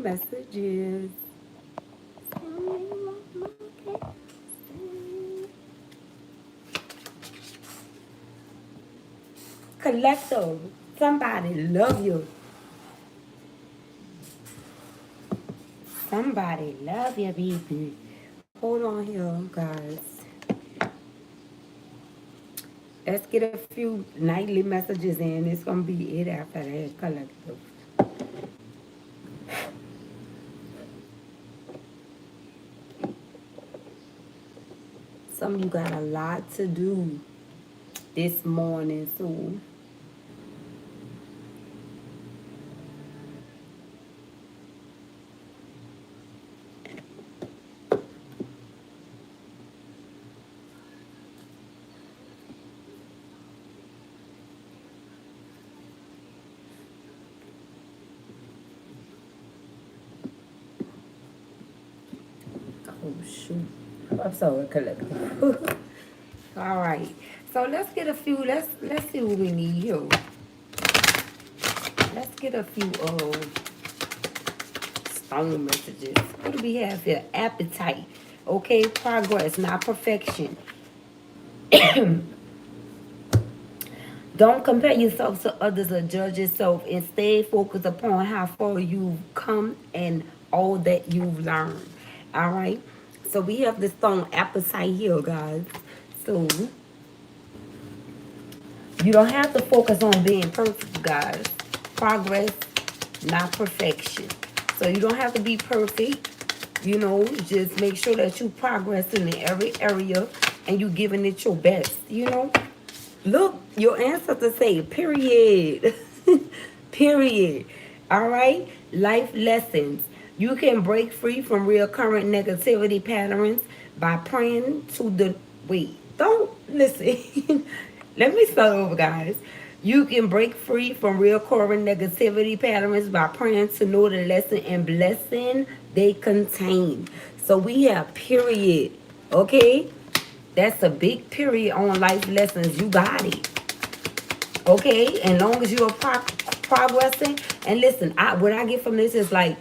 messages. Collective. Somebody love you. Somebody love you, baby. Hold on here, guys. Let's get a few nightly messages in. It's gonna be it after that collective. Some of you got a lot to do this morning, so oh shoot. I'm sorry, collective. All right. So let's get a few. Let's see what we need here. Let's get a few stone messages. What do we have here? Appetite. Okay, progress, not perfection. Don't compare yourself to others or judge yourself. Instead, focus upon how far you've come and all that you've learned. All right. So we have this stone appetite here, guys. So you don't have to focus on being perfect, guys. Progress, not perfection. So you don't have to be perfect. You know, just make sure that you progressing in every area and you giving it your best, you know. Look, your ancestors say, period. Period. All right? Life lessons. You can break free from recurrent negativity patterns by praying to the... Wait, don't listen. Let me start over, guys. You can break free from recurrent negativity patterns by praying to know the lesson and blessing they contain. So we have period. Okay? That's a big period on life lessons. You got it. Okay? And long as you are progressing. And listen, what I get from this is like,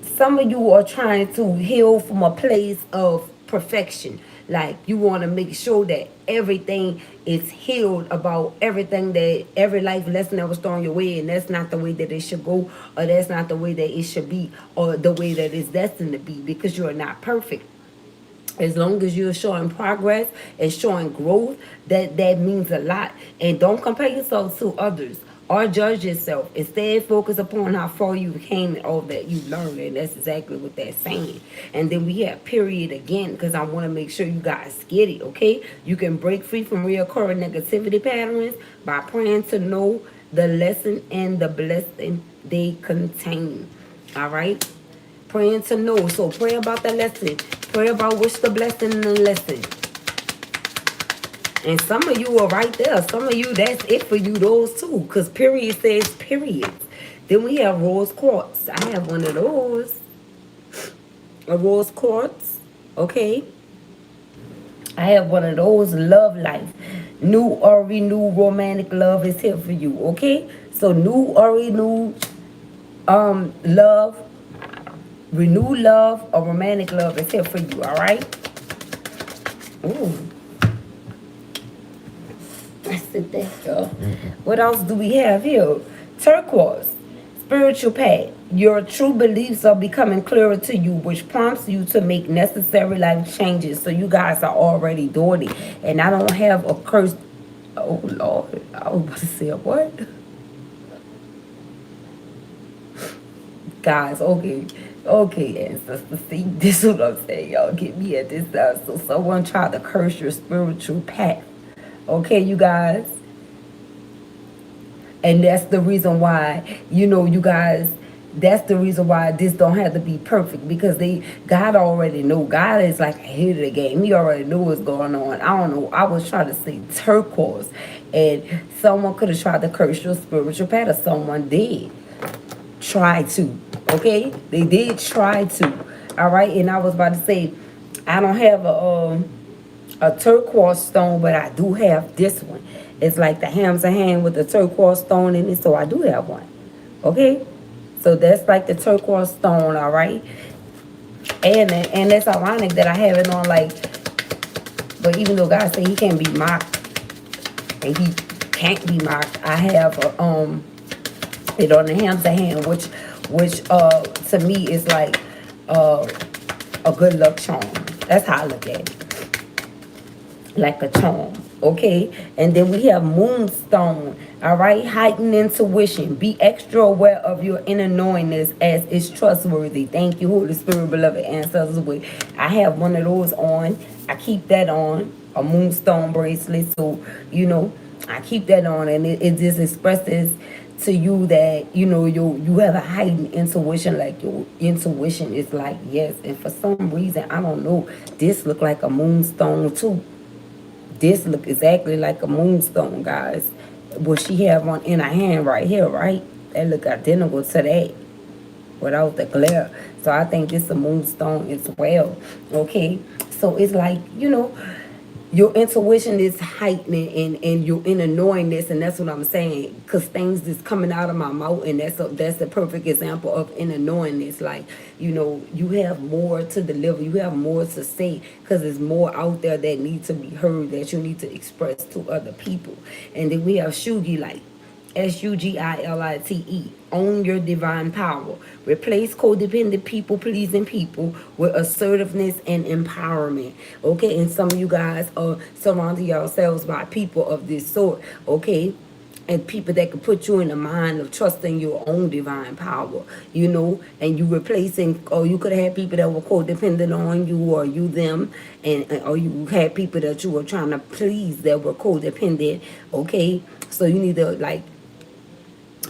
some of you are trying to heal from a place of perfection. Like you want to make sure that everything is healed about everything, that every life lesson that was thrown your way, and that's not the way that it should go, or that's not the way that it should be, or the way that it's destined to be, because you are not perfect. As long as you're showing progress and showing growth, that means a lot. And don't compare yourself to others or judge yourself. Instead, focus upon how far you came and all that you learned. And that's exactly what that's saying. And then we have period again, because I want to make sure you guys get it, okay? You can break free from reoccurring negativity patterns by praying to know the lesson and the blessing they contain. All right? Praying to know. So pray about the lesson. Pray about what's the blessing in the lesson. And some of you are right there. Some of you, that's it for you, those too. Because period says periods. Then we have rose quartz. I have one of those. A rose quartz. Okay. I have one of those. Love life. New or renewed romantic love is here for you. Okay. So new or renewed love, renewed love, or romantic love is here for you. All right. Ooh. That's it there. What else do we have here? Turquoise. Spiritual path. Your true beliefs are becoming clearer to you, which prompts you to make necessary life changes. So you guys are already doing it. And I don't have a curse. Oh, Lord. I was about to say what? Guys, okay. Okay, ancestors, see, this is what I'm saying. Y'all get me at this time. So someone tried to curse your spiritual path. Okay, you guys? And that's the reason why, you know, you guys, that's the reason why this don't have to be perfect, because God already know. God is like ahead of the game. He already know what's going on. I don't know. I was trying to say turquoise, and someone could have tried to curse your spiritual path, or someone did try to. Okay, they did try to. All right, and I was about to say, I don't have a turquoise stone, but I do have this one. It's like the ham's a hand with the turquoise stone in it, so I do have one. Okay, So that's like the turquoise stone, all right? And it's ironic that I have it on like, but even though God said he can't be mocked, and he can't be mocked, I have it on the hamster hand, which to me is like a good luck charm. That's how I look at it, like a charm. Okay, and then we have Moonstone. All right, heightened intuition. Be extra aware of your inner knowingness as it's trustworthy. Thank you, Holy Spirit, beloved ancestors. I have one of those on. I keep that on, a Moonstone bracelet. So you know, I keep that on, and it just expresses to you that you have a heightened intuition. Like your intuition is like yes, and for some reason I don't know, this look like a Moonstone too. This look exactly like a Moonstone, guys. What she have on in her hand right here, right? That look identical to that without the glare. So I think this is a Moonstone as well. Okay, so it's like your intuition is heightening, and your inner knowingness, and that's what I'm saying, because things is coming out of my mouth, and that's the perfect example of inner knowingness. Like you have more to deliver, you have more to say, because there's more out there that needs to be heard, that you need to express to other people. And then we have Shugilite, Sugilite. Own your divine power. Replace codependent people pleasing people with assertiveness and empowerment. Okay, and some of you guys are surrounding yourselves by people of this sort. Okay, and people that could put you in the mind of trusting your own divine power, and you replacing, or you could have had people that were codependent on you, or you them, or you had people that you were trying to please that were codependent. Okay, so you need to like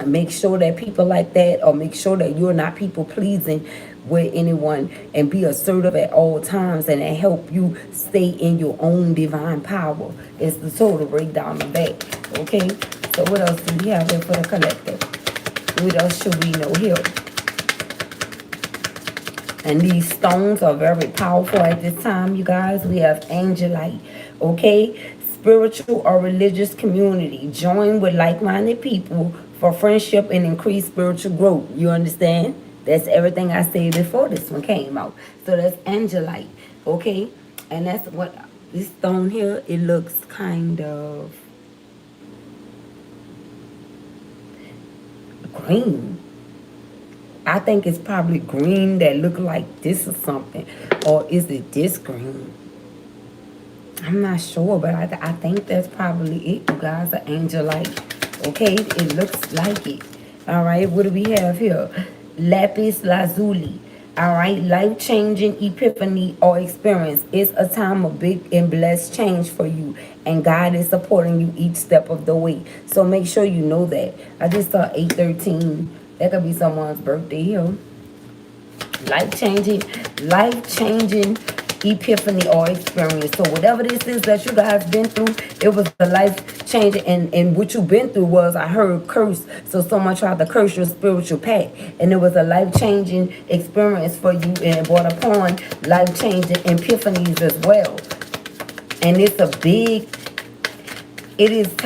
make sure that people like that, or make sure that you're not people pleasing with anyone, and be assertive at all times, and it help you stay in your own divine power. It's the total breakdown of that. Okay, so what else do we have here for the collective? What else should we know here? And these stones are very powerful at this time, you guys. We have Angelite. Okay, spiritual or religious community. Join with like-minded people for friendship and increased spiritual growth. You understand? That's everything I said before this one came out. So that's Angelite. Okay, and that's what this stone here, it looks kind of green. I think it's probably green that look like this or something. Or is it this green? I'm not sure, but I think that's probably it, you guys. The Angelite. Okay, it looks like it. All right, what do we have here? Lapis Lazuli. All right, life-changing epiphany or experience. It's a time of big and blessed change for you, and God is supporting you each step of the way. So make sure you know that. I just saw 813. That could be someone's birthday here. Life-changing epiphany or experience. So whatever this is that you guys been through, it was a life changing, and what you've been through was, I heard curse. So someone tried to curse your spiritual path, and it was a life-changing experience for you, and it brought upon life-changing epiphanies as well. And it's it's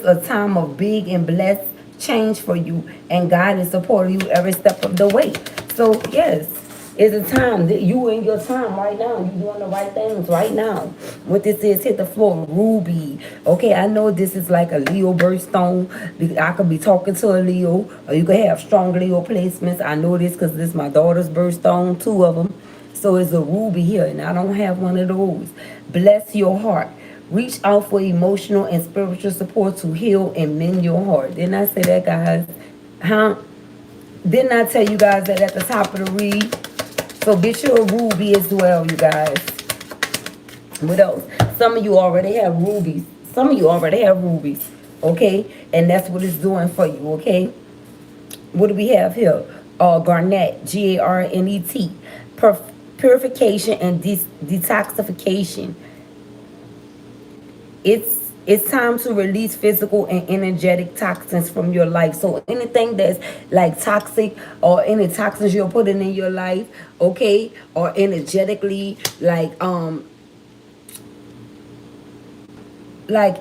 a time of big and blessed change for you, and God is supporting you every step of the way. So yes, it's a time that you in your time right now. You doing the right things right now. What this is, hit the floor, ruby. Okay, I know this is like a Leo birthstone. I could be talking to a Leo, or you could have strong Leo placements. I know this because this is my daughter's birthstone, 2 of them. So it's a ruby here, and I don't have one of those. Bless your heart. Reach out for emotional and spiritual support to heal and mend your heart. Didn't I say that, guys? Huh? Didn't I tell you guys that at the top of the read? So get you a ruby as well, you guys. What else? Some of you already have rubies. Okay? And that's what it's doing for you, okay? What do we have here? Garnet, Garnet. Purification and detoxification. It's time to release physical and energetic toxins from your life. So anything that's like toxic, or any toxins you're putting in your life, okay, or energetically, like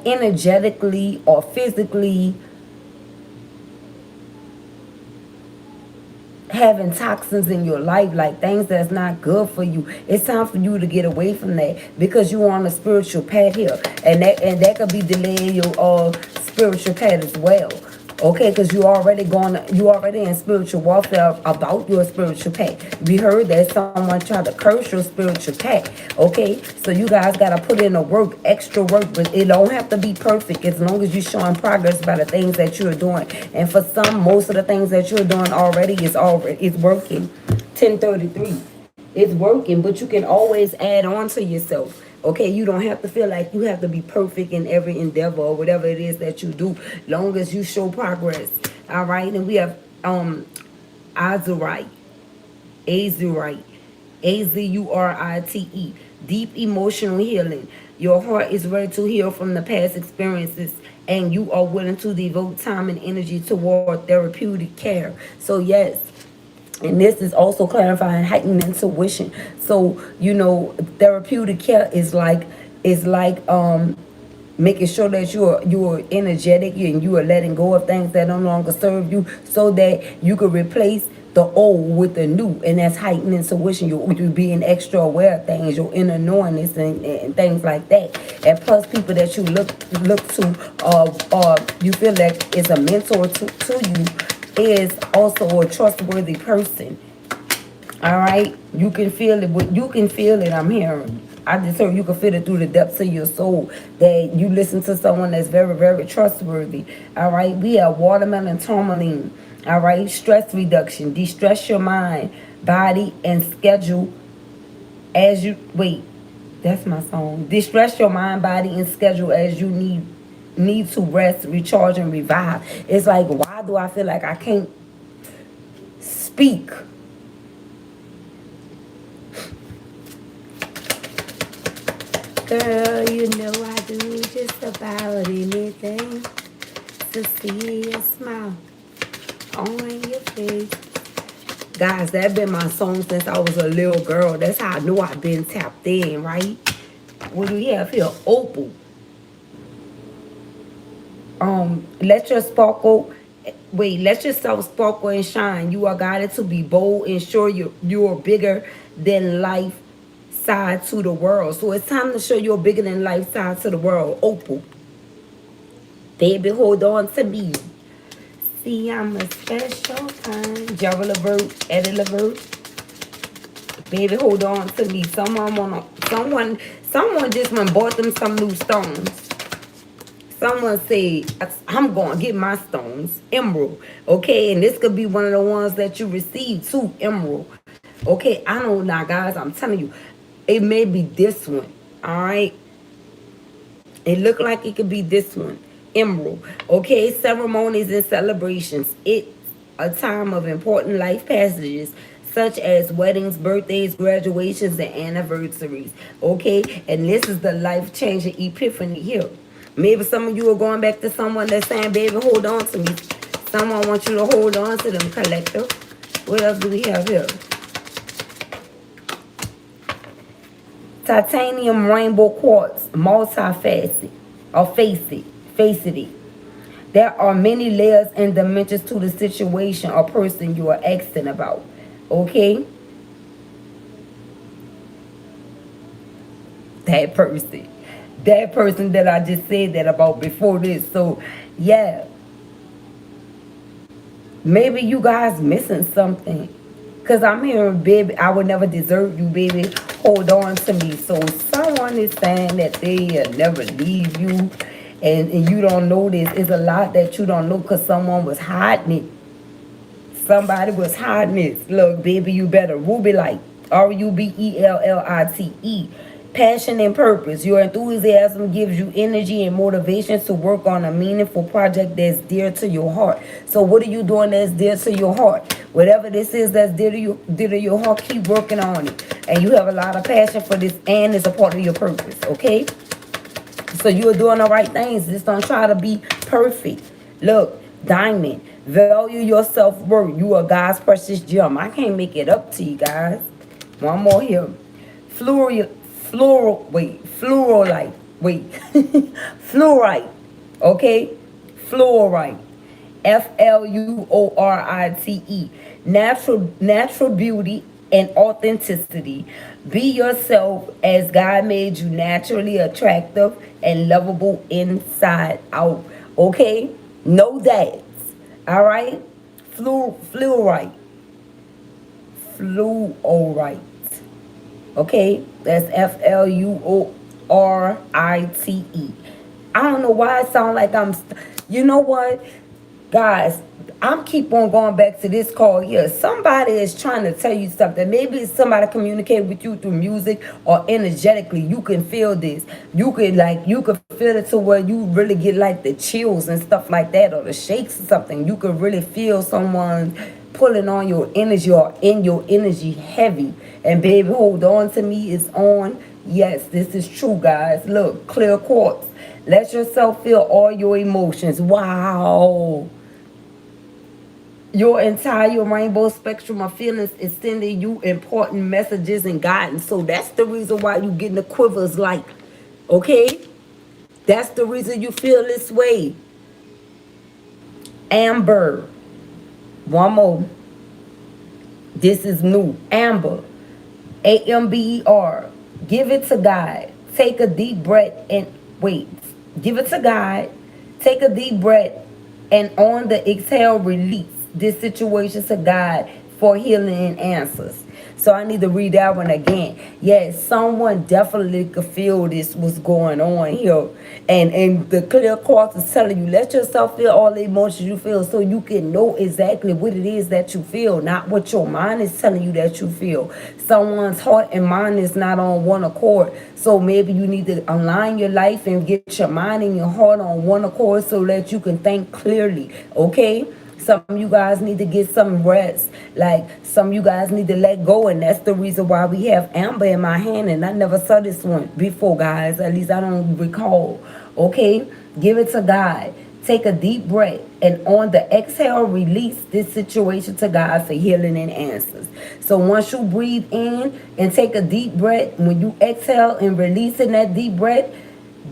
energetically or physically having toxins in your life, like things that's not good for you. It's time for you to get away from that, because you're on a spiritual path here, and that could be delaying your spiritual path as well. Okay, because you already in spiritual warfare about your spiritual path. We heard that someone tried to curse your spiritual path. Okay, so you guys gotta put in the work, extra work, but it don't have to be perfect as long as you're showing progress by the things that you're doing. And for some, most of the things that you're doing already is working. 1033. It's working, but you can always add on to yourself. Okay, you don't have to feel like you have to be perfect in every endeavor or whatever it is that you do, long as you show progress. All right, and we have Azurite, Azurite, Azurite, deep emotional healing. Your heart is ready to heal from the past experiences, and you are willing to devote time and energy toward therapeutic care. So yes, and this is also clarifying heightened intuition. So therapeutic care is like making sure that you're energetic and you are letting go of things that no longer serve you, so that you can replace the old with the new. And that's heightened intuition. You being extra aware of things, your inner knowingness, and things like that. And plus, people that you look to, or you feel like is a mentor to you, is also a trustworthy person. All right, you can feel it. You can feel it. I'm hearing. I just heard you can feel it through the depths of your soul that you listen to someone that's very, very trustworthy. All right, we have watermelon tourmaline. All right, stress reduction, de-stress your mind, body, and schedule as you wait. That's my song. De-stress your mind, body, and schedule as you need to rest, recharge, and revive. It's like, why do I feel like I can't speak? Girl, you know I do just about anything to see a smile on your face. Guys, that been my song since I was a little girl. That's how I knew I've been tapped in, right? What do we have here? Opal. Let yourself sparkle and shine. You are guided to be bold and sure you're bigger than life side to the world. So it's time to show your bigger than life side to the world. Opal. Baby, hold on to me. See, I'm a special kind. Gerald Levert, Eddie Levert. Baby, hold on to me. Someone just went bought them some new stones. Someone said, I'm going to get my stones, emerald. Okay, and this could be one of the ones that you received too, emerald. Okay, I know now, guys, I'm telling you, it may be this one, all right? It looked like it could be this one, emerald. Okay, ceremonies and celebrations. It's a time of important life passages, such as weddings, birthdays, graduations, and anniversaries. Okay, and this is the life-changing epiphany here. Maybe some of you are going back to someone that's saying, baby, hold on to me. Someone wants you to hold on to them, collective. What else do we have here? Titanium rainbow quartz, multifaceted, or faceted. There are many layers and dimensions to the situation or person you are asking about. Okay? That person that I just said that about before this. So yeah, maybe you guys missing something, because I'm hearing, baby, I would never desert you, baby, hold on to me. So someone is saying that they'll never leave you, and you don't know this. It's a lot that you don't know, because someone was hiding it. Somebody was hiding it. Look, baby, you better Rubelite, Rubellite. Passion and purpose. Your enthusiasm gives you energy and motivation to work on a meaningful project that's dear to your heart. So what are you doing that's dear to your heart? Whatever this is that's dear to your heart, keep working on it. And you have a lot of passion for this, and it's a part of your purpose, okay? So you're doing the right things. Just don't try to be perfect. Look, diamond. Value your self-worth. You are God's precious gem. I can't make it up to you guys. One more here. Fluorite. Fluorite. Okay? Fluorite. FLUORITE. Natural beauty and authenticity. Be yourself as God made you, naturally attractive and lovable inside out. Okay? Know that. All right? Fluorite. Fluorite. Okay? That's FLUORITE. I don't know why it sounds like you know what? Guys, I'm keep on going back to this call here. Somebody is trying to tell you something. Maybe it's somebody communicate with you through music or energetically. You can feel this. You could feel it to where you really get like the chills and stuff like that, or the shakes or something. You could really feel someone pulling on your energy or in your energy heavy. And baby, hold on to me, it's on. Yes, this is true, guys. Look, clear quartz. Let yourself feel all your emotions. Wow. Your entire rainbow spectrum of feelings is sending you important messages and guidance. So that's the reason why you getting the quivers like, okay? That's the reason you feel this way. Amber. One more. This is new. Amber. AMBER. Give it to God. Take a deep breath and wait. Give it to God. Take a deep breath and on the exhale, release this situation to God for healing and answers. So I need to read that one again. Yes, someone definitely could feel this what's going on here. And the clear quartz is telling you, let yourself feel all the emotions you feel so you can know exactly what it is that you feel, not what your mind is telling you that you feel. Someone's heart and mind is not on one accord. So maybe you need to align your life and get your mind and your heart on one accord so that you can think clearly, okay? Some of you guys need to get some rest. Like some of you guys need to let go. And that's the reason why we have amber in my hand. And I never saw this one before, guys. At least I don't recall. Okay? Give it to God. Take a deep breath. And on the exhale, release this situation to God for healing and answers. So once you breathe in and take a deep breath, when you exhale and release in that deep breath,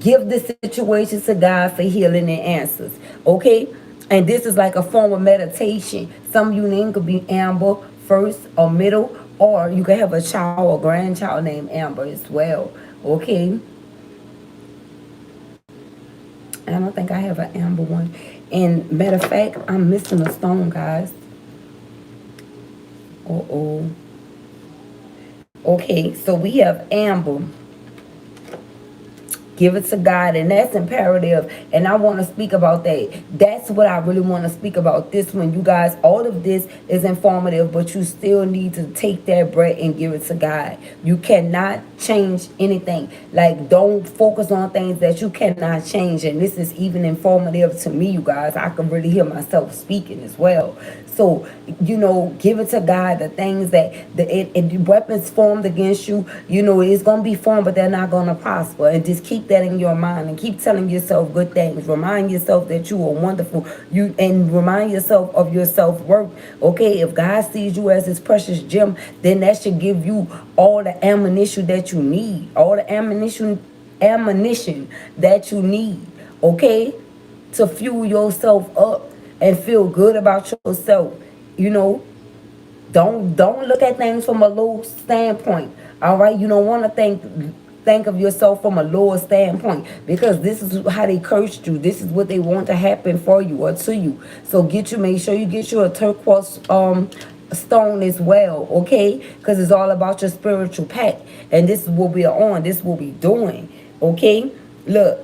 give the situation to God for healing and answers. Okay? And this is like a form of meditation. Some of you name could be Amber first or middle, or you can have a child or grandchild named Amber as well. Okay? I don't think I have an Amber one. And matter of fact, I'm missing a stone, guys. Uh-oh. Okay, so we have Amber. Give it to God, and that's imperative. And I want to speak about that. That's what I really want to speak about this one. You guys, all of this is informative, but you still need to take that breath and give it to God. You cannot change anything. Like, don't focus on things that you cannot change. And this is even informative to me, you guys. I can really hear myself speaking as well. So, you know, give it to God. The things that the weapons formed against you, you know, it's going to be formed, but they're not going to prosper. And just keep that in your mind and keep telling yourself good things. Remind yourself that you are wonderful. And remind yourself of your self-worth. Okay, if God sees you as his precious gem, then that should give you all the ammunition that you need. All the ammunition that you need. Okay, to fuel yourself up and feel good about yourself. You know, don't look at things from a low standpoint. All right, you don't want to think of yourself from a lower standpoint, because this is how they cursed you. This is what they want to happen for you or to you. So make sure you get you a turquoise stone as well, okay? Because it's all about your spiritual pack, and this is what we are on. This is what we doing, okay? Look,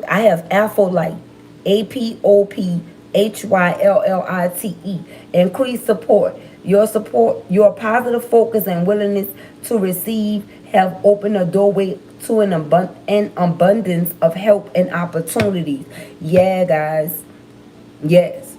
I have Apholite, APOPHYLLITE. Increase support. Your positive focus and willingness to receive have opened a doorway to an abundance of help and opportunities. Yeah, guys. Yes.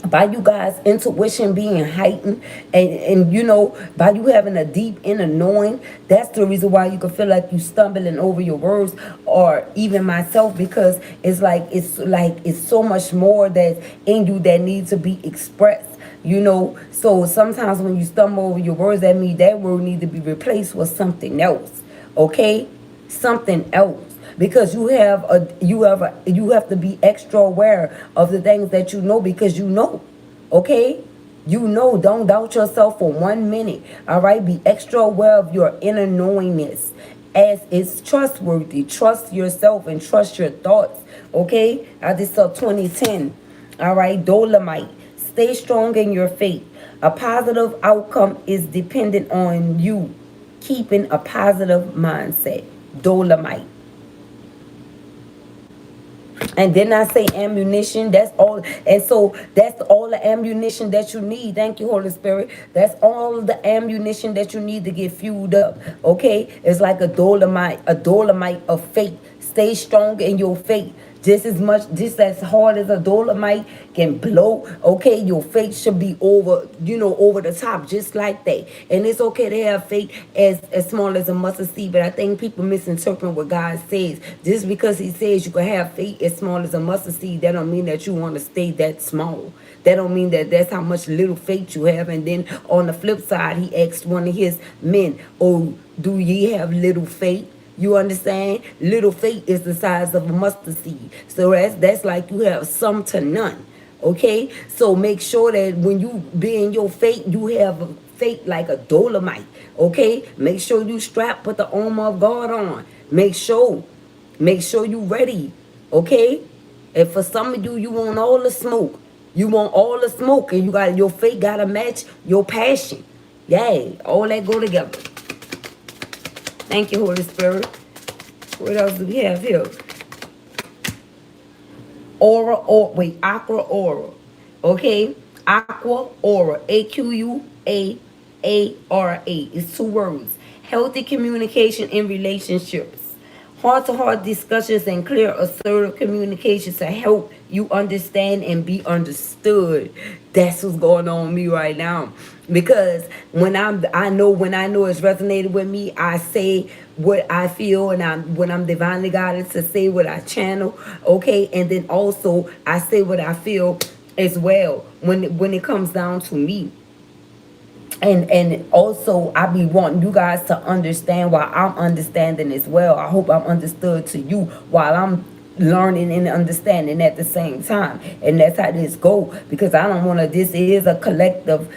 By you guys' intuition being heightened, and you know, by you having a deep inner knowing, that's the reason why you can feel like you stumbling over your words, or even myself, because it's so much more that's in you that needs to be expressed. You know, so sometimes when you stumble over your words, that means that word needs to be replaced with something else. Okay? Something else. because you have to be extra aware of the things that you know, because you know. Okay? You know, don't doubt yourself for 1 minute. All right? Be extra aware of your inner knowingness, as it's trustworthy. Trust yourself and trust your thoughts. Okay? I just saw 2010. All right? Dolomite. Stay strong in your faith. A positive outcome is dependent on you keeping a positive mindset. Dolomite. And then I say ammunition. That's all. And so that's all the ammunition that you need. Thank you, Holy Spirit. That's all the ammunition that you need to get fueled up. Okay? It's like a dolomite of faith. Stay strong in your faith. Just as hard as a dolomite can blow. Okay, your faith should be over the top, just like that. And it's okay to have faith as small as a mustard seed, but I think people misinterpret what God says. Just because he says you can have faith as small as a mustard seed, that don't mean that you want to stay that small. That don't mean that that's how much little faith you have. And then on the flip side, he asked one of his men, oh, do ye have little faith? You understand? Little faith is the size of a mustard seed. So that's like you have some to none. Okay? So make sure that when you be in your faith, you have a faith like a dolomite. Okay? Make sure you strap with the armor of God on. Make sure you ready. Okay? And for some of you, you want all the smoke. You want all the smoke, and your faith gotta match your passion. Yeah, all that go together. Thank you, Holy Spirit. What else do we have here? Aqua aura. Okay? Aqua aura. AQUAARA. It's 2 words. Healthy communication in relationships. Heart-to-heart discussions and clear, assertive communication to help you understand and be understood. That's what's going on with me right now. Because when I know it's resonated with me, I say what I feel, and when I'm divinely guided to say what I channel. Okay, and then also I say what I feel as well when it comes down to me. And also I be wanting you guys to understand while I'm understanding as well. I hope I'm understood to you while I'm learning and understanding at the same time. And that's how this go, because I don't want to. This is a collective,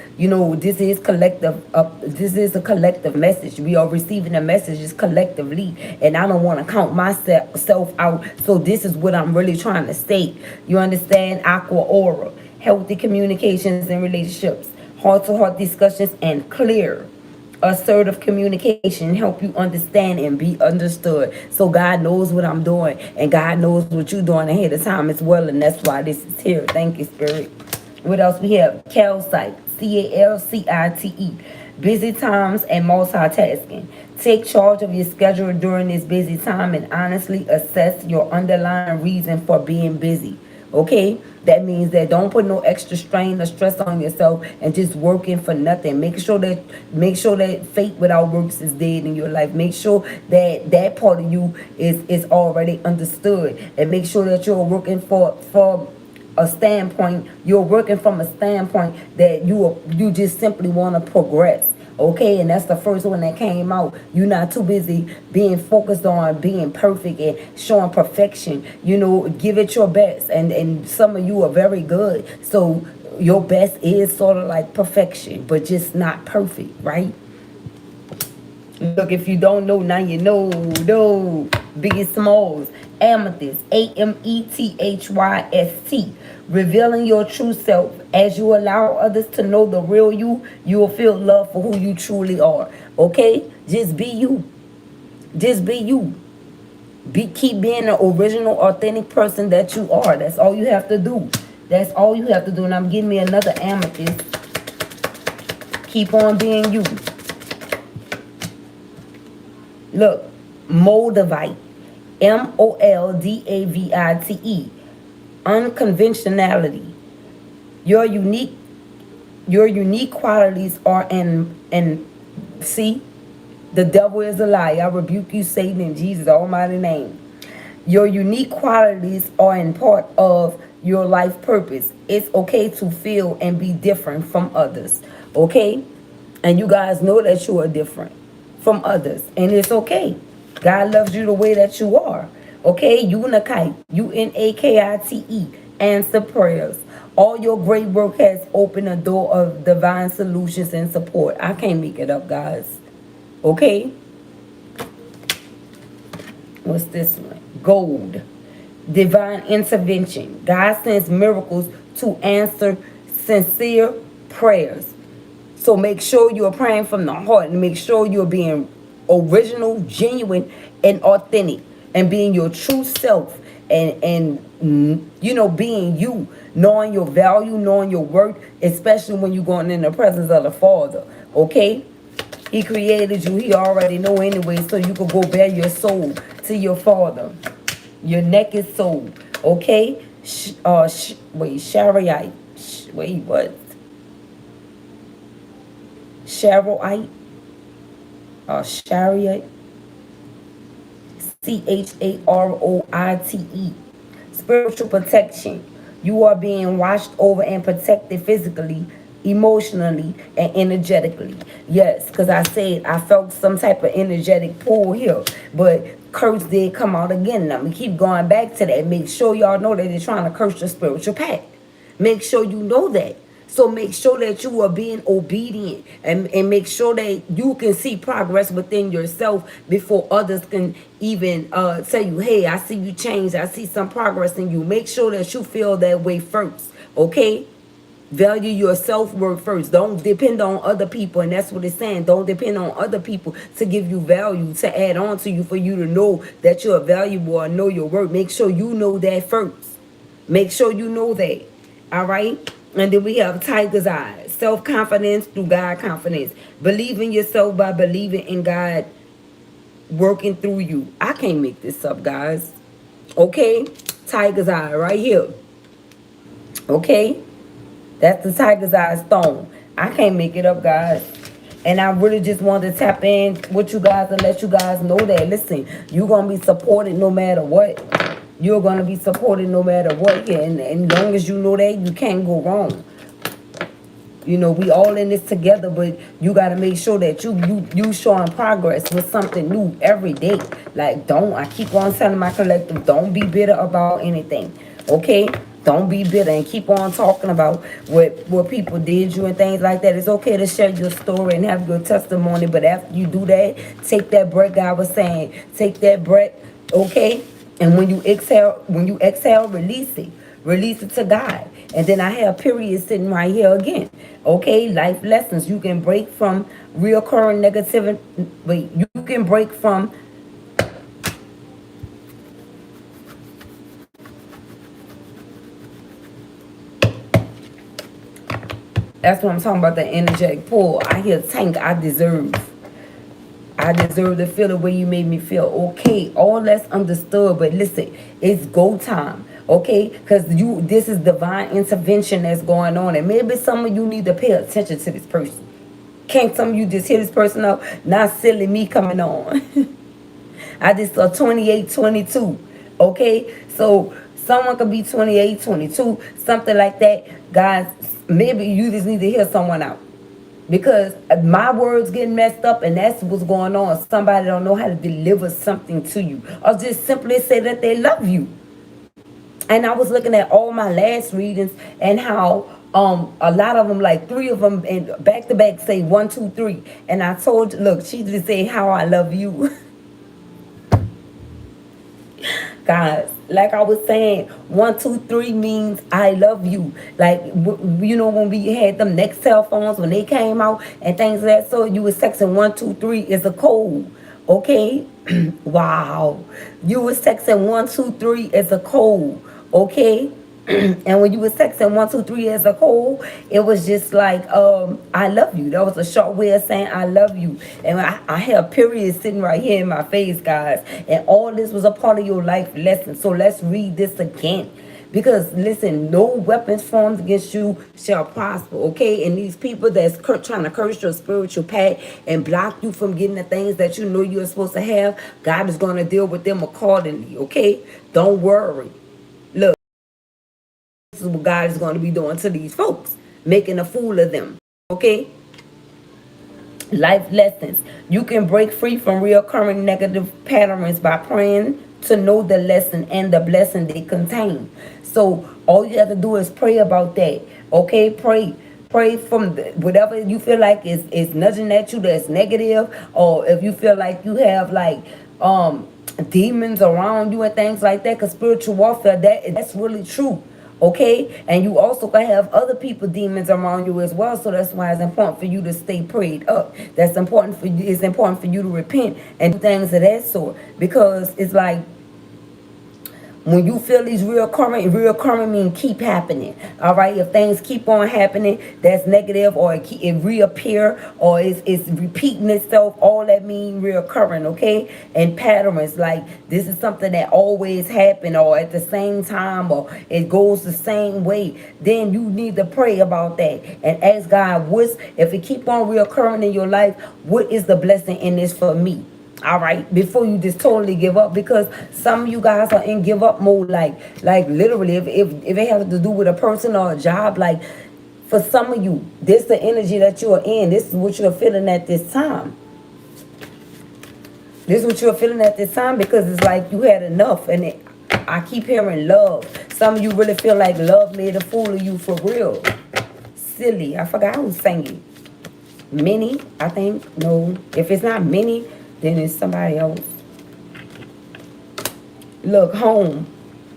this is a collective message. We are receiving the messages collectively, and I don't want to count myself out. So this is what I'm really trying to state. You understand? Aqua aura, healthy communications and relationships, heart-to-heart discussions, and clear, assertive communication help you understand and be understood. So God knows what I'm doing, and God knows what you're doing ahead of time as well, and that's why this is here. Thank you, Spirit. What else we have? Calcite, CALCITE, busy times and multitasking. Take charge of your schedule during this busy time and honestly assess your underlying reason for being busy. Okay? That means that don't put no extra strain or stress on yourself and just working for nothing. Make sure that faith without works is dead in your life. Make sure that part of you is already understood, and make sure that you're working from a standpoint. You're working from a standpoint that you just simply want to progress. Okay, and that's the first one that came out. You're not too busy being focused on being perfect and showing perfection. Give it your best. And some of you are very good. So your best is sort of like perfection, but just not perfect, right? Look, if you don't know, now you know. No. Biggie Smalls. Amethyst. AMETHYST. Revealing your true self. As you allow others to know the real you, you will feel love for who you truly are. Okay? Just be you. Just be you. Keep being the original, authentic person that you are. That's all you have to do. That's all you have to do. And I'm giving me another amethyst. Keep on being you. Look, Moldavite. MOLDAVITE. Unconventionality. Your unique qualities are and see, the devil is a lie. I rebuke you, Satan, in Jesus' almighty name. Your unique qualities are in part of your life purpose. It's okay to feel and be different from others. Okay? And you guys know that you are different from others. And it's okay. God loves you the way that you are. Okay, Unakite, Unakite, answer prayers. All your great work has opened a door of divine solutions and support. I can't make it up, guys. Okay, what's this one? Gold, divine intervention. God sends miracles to answer sincere prayers. So make sure you're praying from the heart and make sure you're being original, genuine, and authentic, and being your true self, and you know, being you, knowing your value, knowing your worth, especially when you're going in the presence of the Father. Okay? He created you. He already know anyway, so you could go bear your soul to your Father. Your naked soul. Okay? Wait, Shariite. Wait, what? Sharoite, Chariot, Charoite. Spiritual protection. You are being watched over and protected physically, emotionally, and energetically. Yes, because I said I felt some type of energetic pull here, but curse did come out again. And I'm going to keep going back to that. Make sure y'all know that they're trying to curse your spiritual path. Make sure you know that. So make sure that you are being obedient, and make sure that you can see progress within yourself before others can even tell you, hey, I see you change. I see some progress in you. Make sure that you feel that way first. Okay? Value your self-worth first. Don't depend on other people. And that's what it's saying. Don't depend on other people to give you value, to add on to you, for you to know that you're valuable or know your worth. Make sure you know that first. Make sure you know that. All right? And then we have Tiger's Eye. Self-confidence through God confidence. Believe in yourself by believing in God working through you. I can't make this up, guys. Okay? Tiger's Eye right here. Okay? That's the Tiger's Eye stone. I can't make it up, guys. And I really just wanted to tap in with you guys and let you guys know that, listen, you're going to be supported no matter what. You're going to be supported no matter what. Yeah, and as long as you know that, you can't go wrong. You know, we all in this together, but you got to make sure that you showing progress with something new every day. Like, I keep on telling my collective, don't be bitter about anything. Okay? Don't be bitter and keep on talking about what people did you and things like that. It's okay to share your story and have your testimony, but after you do that, take that breath. God was saying, take that breath, okay? And when you exhale, release it. Release it to God. And then I have periods sitting right here again. Okay, life lessons. You can break from reoccurring negativity. Wait, you can break from that's what I'm talking about, the energetic pull. I hear Tank, I deserve to feel the way you made me feel. Okay, all that's understood, but listen, it's go time. Okay, because this is divine intervention that's going on, and maybe some of you need to pay attention to this person. Can't some of you just hear this person out? Not silly me coming on. I just saw 28, 22. Okay, so someone could be 28, 22, something like that. Guys, maybe you just need to hear someone out. Because my words getting messed up, and that's what's going on. Somebody don't know how to deliver something to you, or just simply say that they love you. And I was looking at all my last readings and how a lot of them, like 3 of them, and back to back say 1, 2, 3. And I told you, look, she just say how I love you. Guys, like I was saying, 1, 2, 3 means I love you. Like, you know, when we had them next cell phones, when they came out and things of that sort, you was texting 1, 2, 3 is a code. Okay? Wow. You was texting 1, 2, 3 as a code. Okay? And when you was texting 1, 2, 3 as a whole, it was just like, I love you. That was a short way of saying I love you. And I had a period sitting right here in my face, guys. And all this was a part of your life lesson. So let's read this again. Because, listen, no weapons formed against you shall prosper, okay? And these people that's trying to curse your spiritual path and block you from getting the things that you know you're supposed to have, God is going to deal with them accordingly, okay? Don't worry. Look, this is what God is going to be doing to these folks, making a fool of them, okay? Life lessons. You can break free from reoccurring negative patterns by praying to know the lesson and the blessing they contain. So all you have to do is pray about that. Okay, pray from whatever you feel like is nudging at you that's negative, or if you feel like you have like demons around you and things like that, because spiritual warfare, that's really true. Okay, and you also can have other people demons around you as well, so that's why it's important for you to stay prayed up. That's important for you. It's important for you to repent and do things of that sort, because it's like when you feel these reoccurring mean keep happening. All right, if things keep on happening, that's negative, or it reappear, or it's repeating itself. All that mean reoccurring, okay? And patterns, like this is something that always happen, or at the same time, or it goes the same way. Then you need to pray about that and ask God, if it keep on reoccurring in your life, what is the blessing in this for me? All right, before you just totally give up, because some of you guys are in give up mode, like literally, if it has to do with a person or a job, like for some of you, this the energy that you are in. This is what you're feeling at this time. This is what you're feeling at this time, because it's like you had enough, and I keep hearing love. Some of you really feel like love made a fool of you for real. Silly, I forgot who's singing. Minnie, I think. No, if it's not Minnie, then it's somebody else. Look, home.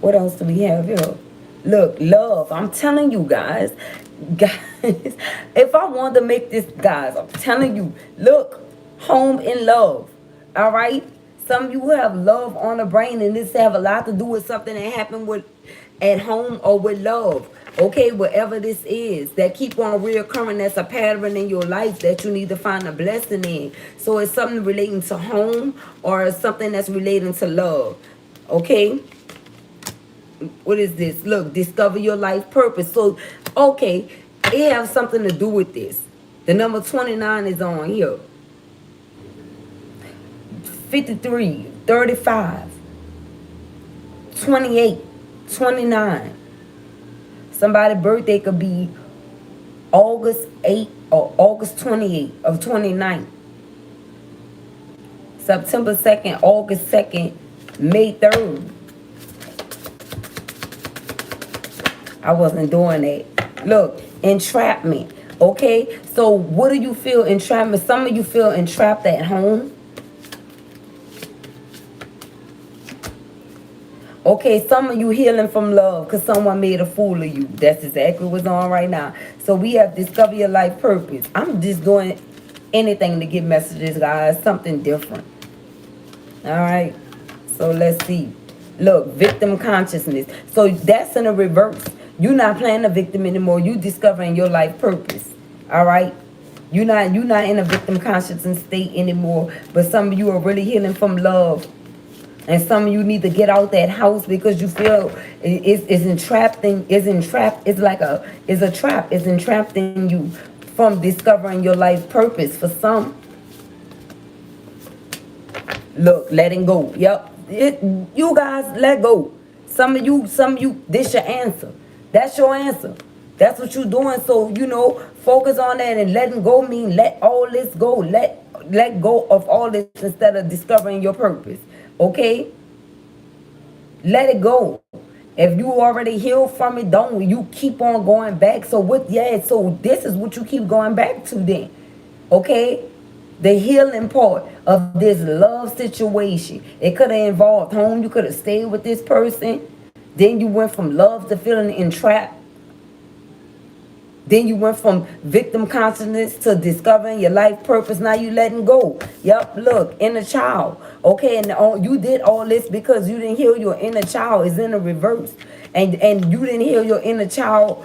What else do we have here? Look, love. I'm telling you guys, if I wanted to make this, guys, I'm telling you, look, home and love. All right? Some of you have love on the brain, and this have a lot to do with something that happened at home or with love. Okay, whatever this is that keep on reoccurring, that's a pattern in your life that you need to find a blessing in. So it's something relating to home, or something that's relating to love. Okay, what is this? Look, discover your life purpose. So, okay, it has something to do with this. The number 29 is on here. 53, 35, 28, 29. Somebody's birthday could be August 8th or August 28th or 29th. September 2nd, August 2nd, May 3rd. I wasn't doing that. Look, entrapment. Okay, so what do you feel entrapment? Some of you feel entrapped at home. Okay, some of you healing from love because someone made a fool of you. That's exactly what's on right now. So we have discover your life purpose. I'm just doing anything to get messages, guys. Something different. All right. So let's see. Look, victim consciousness. So that's in a reverse. You're not playing a victim anymore. You discovering your life purpose. All right. You're not in a victim consciousness state anymore. But some of you are really healing from love. And some of you need to get out that house because you feel it's entrapped in, it's a trap. It's entrapped in you from discovering your life purpose. For some, look, letting go. Yep. You guys let go. Some of you, this your answer. That's your answer. That's what you're doing. So, focus on that, and letting go mean let all this go. Let go of all this instead of discovering your purpose. Okay? Let it go. If you already healed from it, don't you keep on going back. So this is what you keep going back to then. Okay? The healing part of this love situation. It could have involved home. You could have stayed with this person. Then you went from love to feeling entrapped. Then you went from victim consciousness to discovering your life purpose. Now you letting go. Yep, look, inner child. Okay, and you did all this because you didn't heal your inner child. It's in the reverse. And you didn't heal your inner child,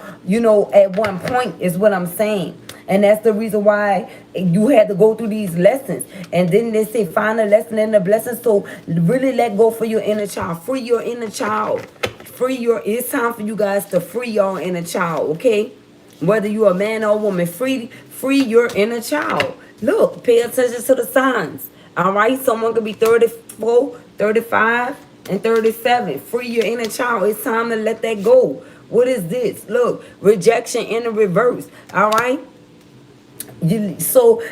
at one point is what I'm saying. And that's the reason why you had to go through these lessons. And then they say find a lesson in the blessing. So really let go for your inner child. Free your inner child. It's time for you guys to free your inner child, okay? Whether you're a man or a woman, free your inner child. Look, pay attention to the signs. All right? Someone could be 34, 35, and 37. Free your inner child. It's time to let that go. What is this? Look, rejection in the reverse. All right? So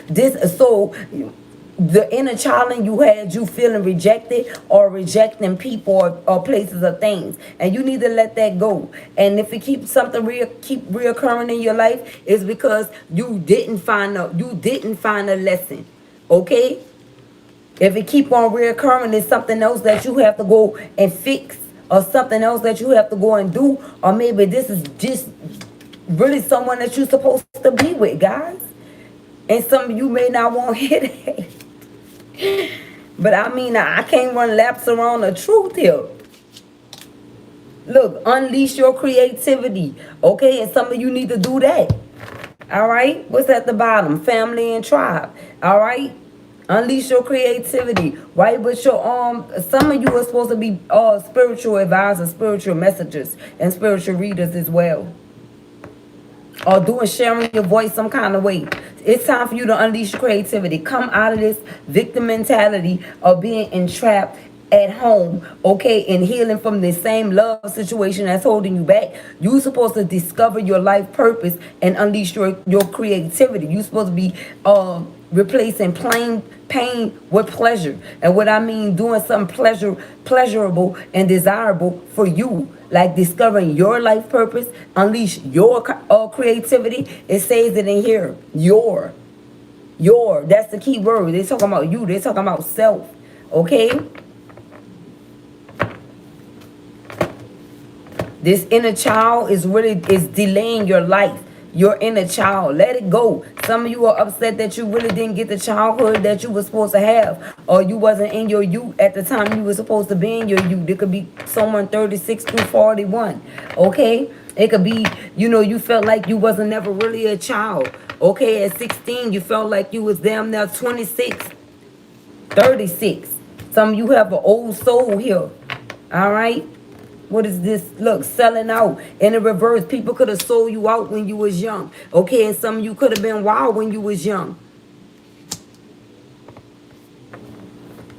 the inner child in you had you feeling rejected or rejecting people or places or things, and you need to let that go. And if it keeps something keep reoccurring in your life, it's because you didn't find a lesson. Okay, if it keep on reoccurring, it's something else that you have to go and fix, or something else that you have to go and do, or maybe this is just really someone that you're supposed to be with, guys. And some of you may not want to hear that. But I mean, I can't run laps around the truth here. Look, unleash your creativity. Okay, and some of you need to do that. All right, what's at the bottom? Family and tribe. All right, unleash your creativity. Right, but your some of you are supposed to be spiritual advisors, spiritual messengers, and spiritual readers as well, or doing sharing your voice some kind of way. It's time for you to unleash your creativity. Come out of this victim mentality of being entrapped at home, okay, and healing from the same love situation that's holding you back. You're supposed to discover your life purpose and unleash your creativity. You're supposed to be replacing plain pain with pleasure. And what I mean, doing something pleasurable and desirable for you, like discovering your life purpose, unleash your creativity. It says it in here. Your. That's the key word. They're talking about you. They're talking about self. Okay? This inner child is delaying your life. Your inner child, let it go. Some of you are upset that you really didn't get the childhood that you were supposed to have, or you wasn't in your youth at the time you were supposed to be in your youth. It could be someone 36 through 41. Okay, it could be, you felt like you wasn't never really a child. Okay, at 16 you felt like you was damn near 26, 36. Some of you have an old soul here. All right. What is this? Look, selling out. In the reverse, people could have sold you out when you was young. Okay, and some of you could have been wild when you was young.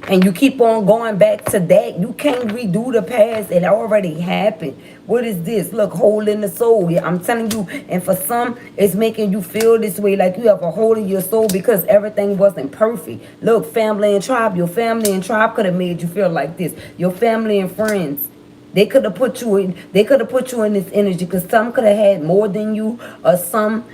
And you keep on going back to that. You can't redo the past. It already happened. What is this? Look, hole in the soul. Yeah, I'm telling you. And for some, it's making you feel this way, like you have a hole in your soul because everything wasn't perfect. Look, family and tribe. Your family and tribe could have made you feel like this. Your family and friends. They could have put you in. They could have put you in this energy because some could have had more than you, or some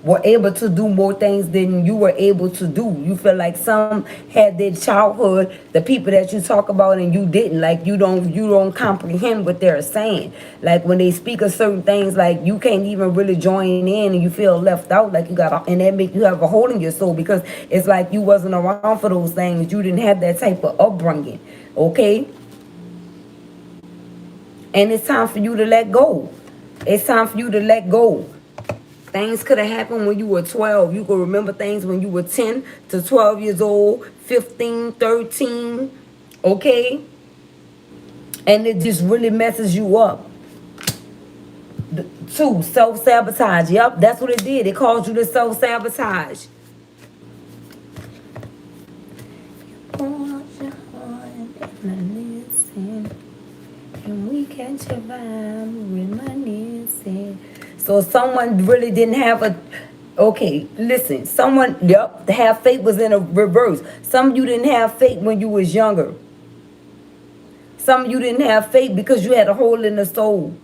were able to do more things than you were able to do. You feel like some had their childhood, the people that you talk about, and you didn't. Like you don't comprehend what they're saying. Like when they speak of certain things, like you can't even really join in, and you feel left out. Like and that make you have a hole in your soul because it's like you wasn't around for those things. You didn't have that type of upbringing. Okay. And it's time for you to let go. It's time for you to let go. Things could have happened when you were 12. You could remember things when you were 10 to 12 years old, 15, 13. Okay? And it just really messes you up. 2, self-sabotage. Yep, that's what it did. It caused you to self-sabotage. And we can survive reminiscing. So someone really didn't have a... Okay, listen. Someone, the have faith was in a reverse. Some of you didn't have faith when you was younger. Some of you didn't have faith because you had a hole in the soul.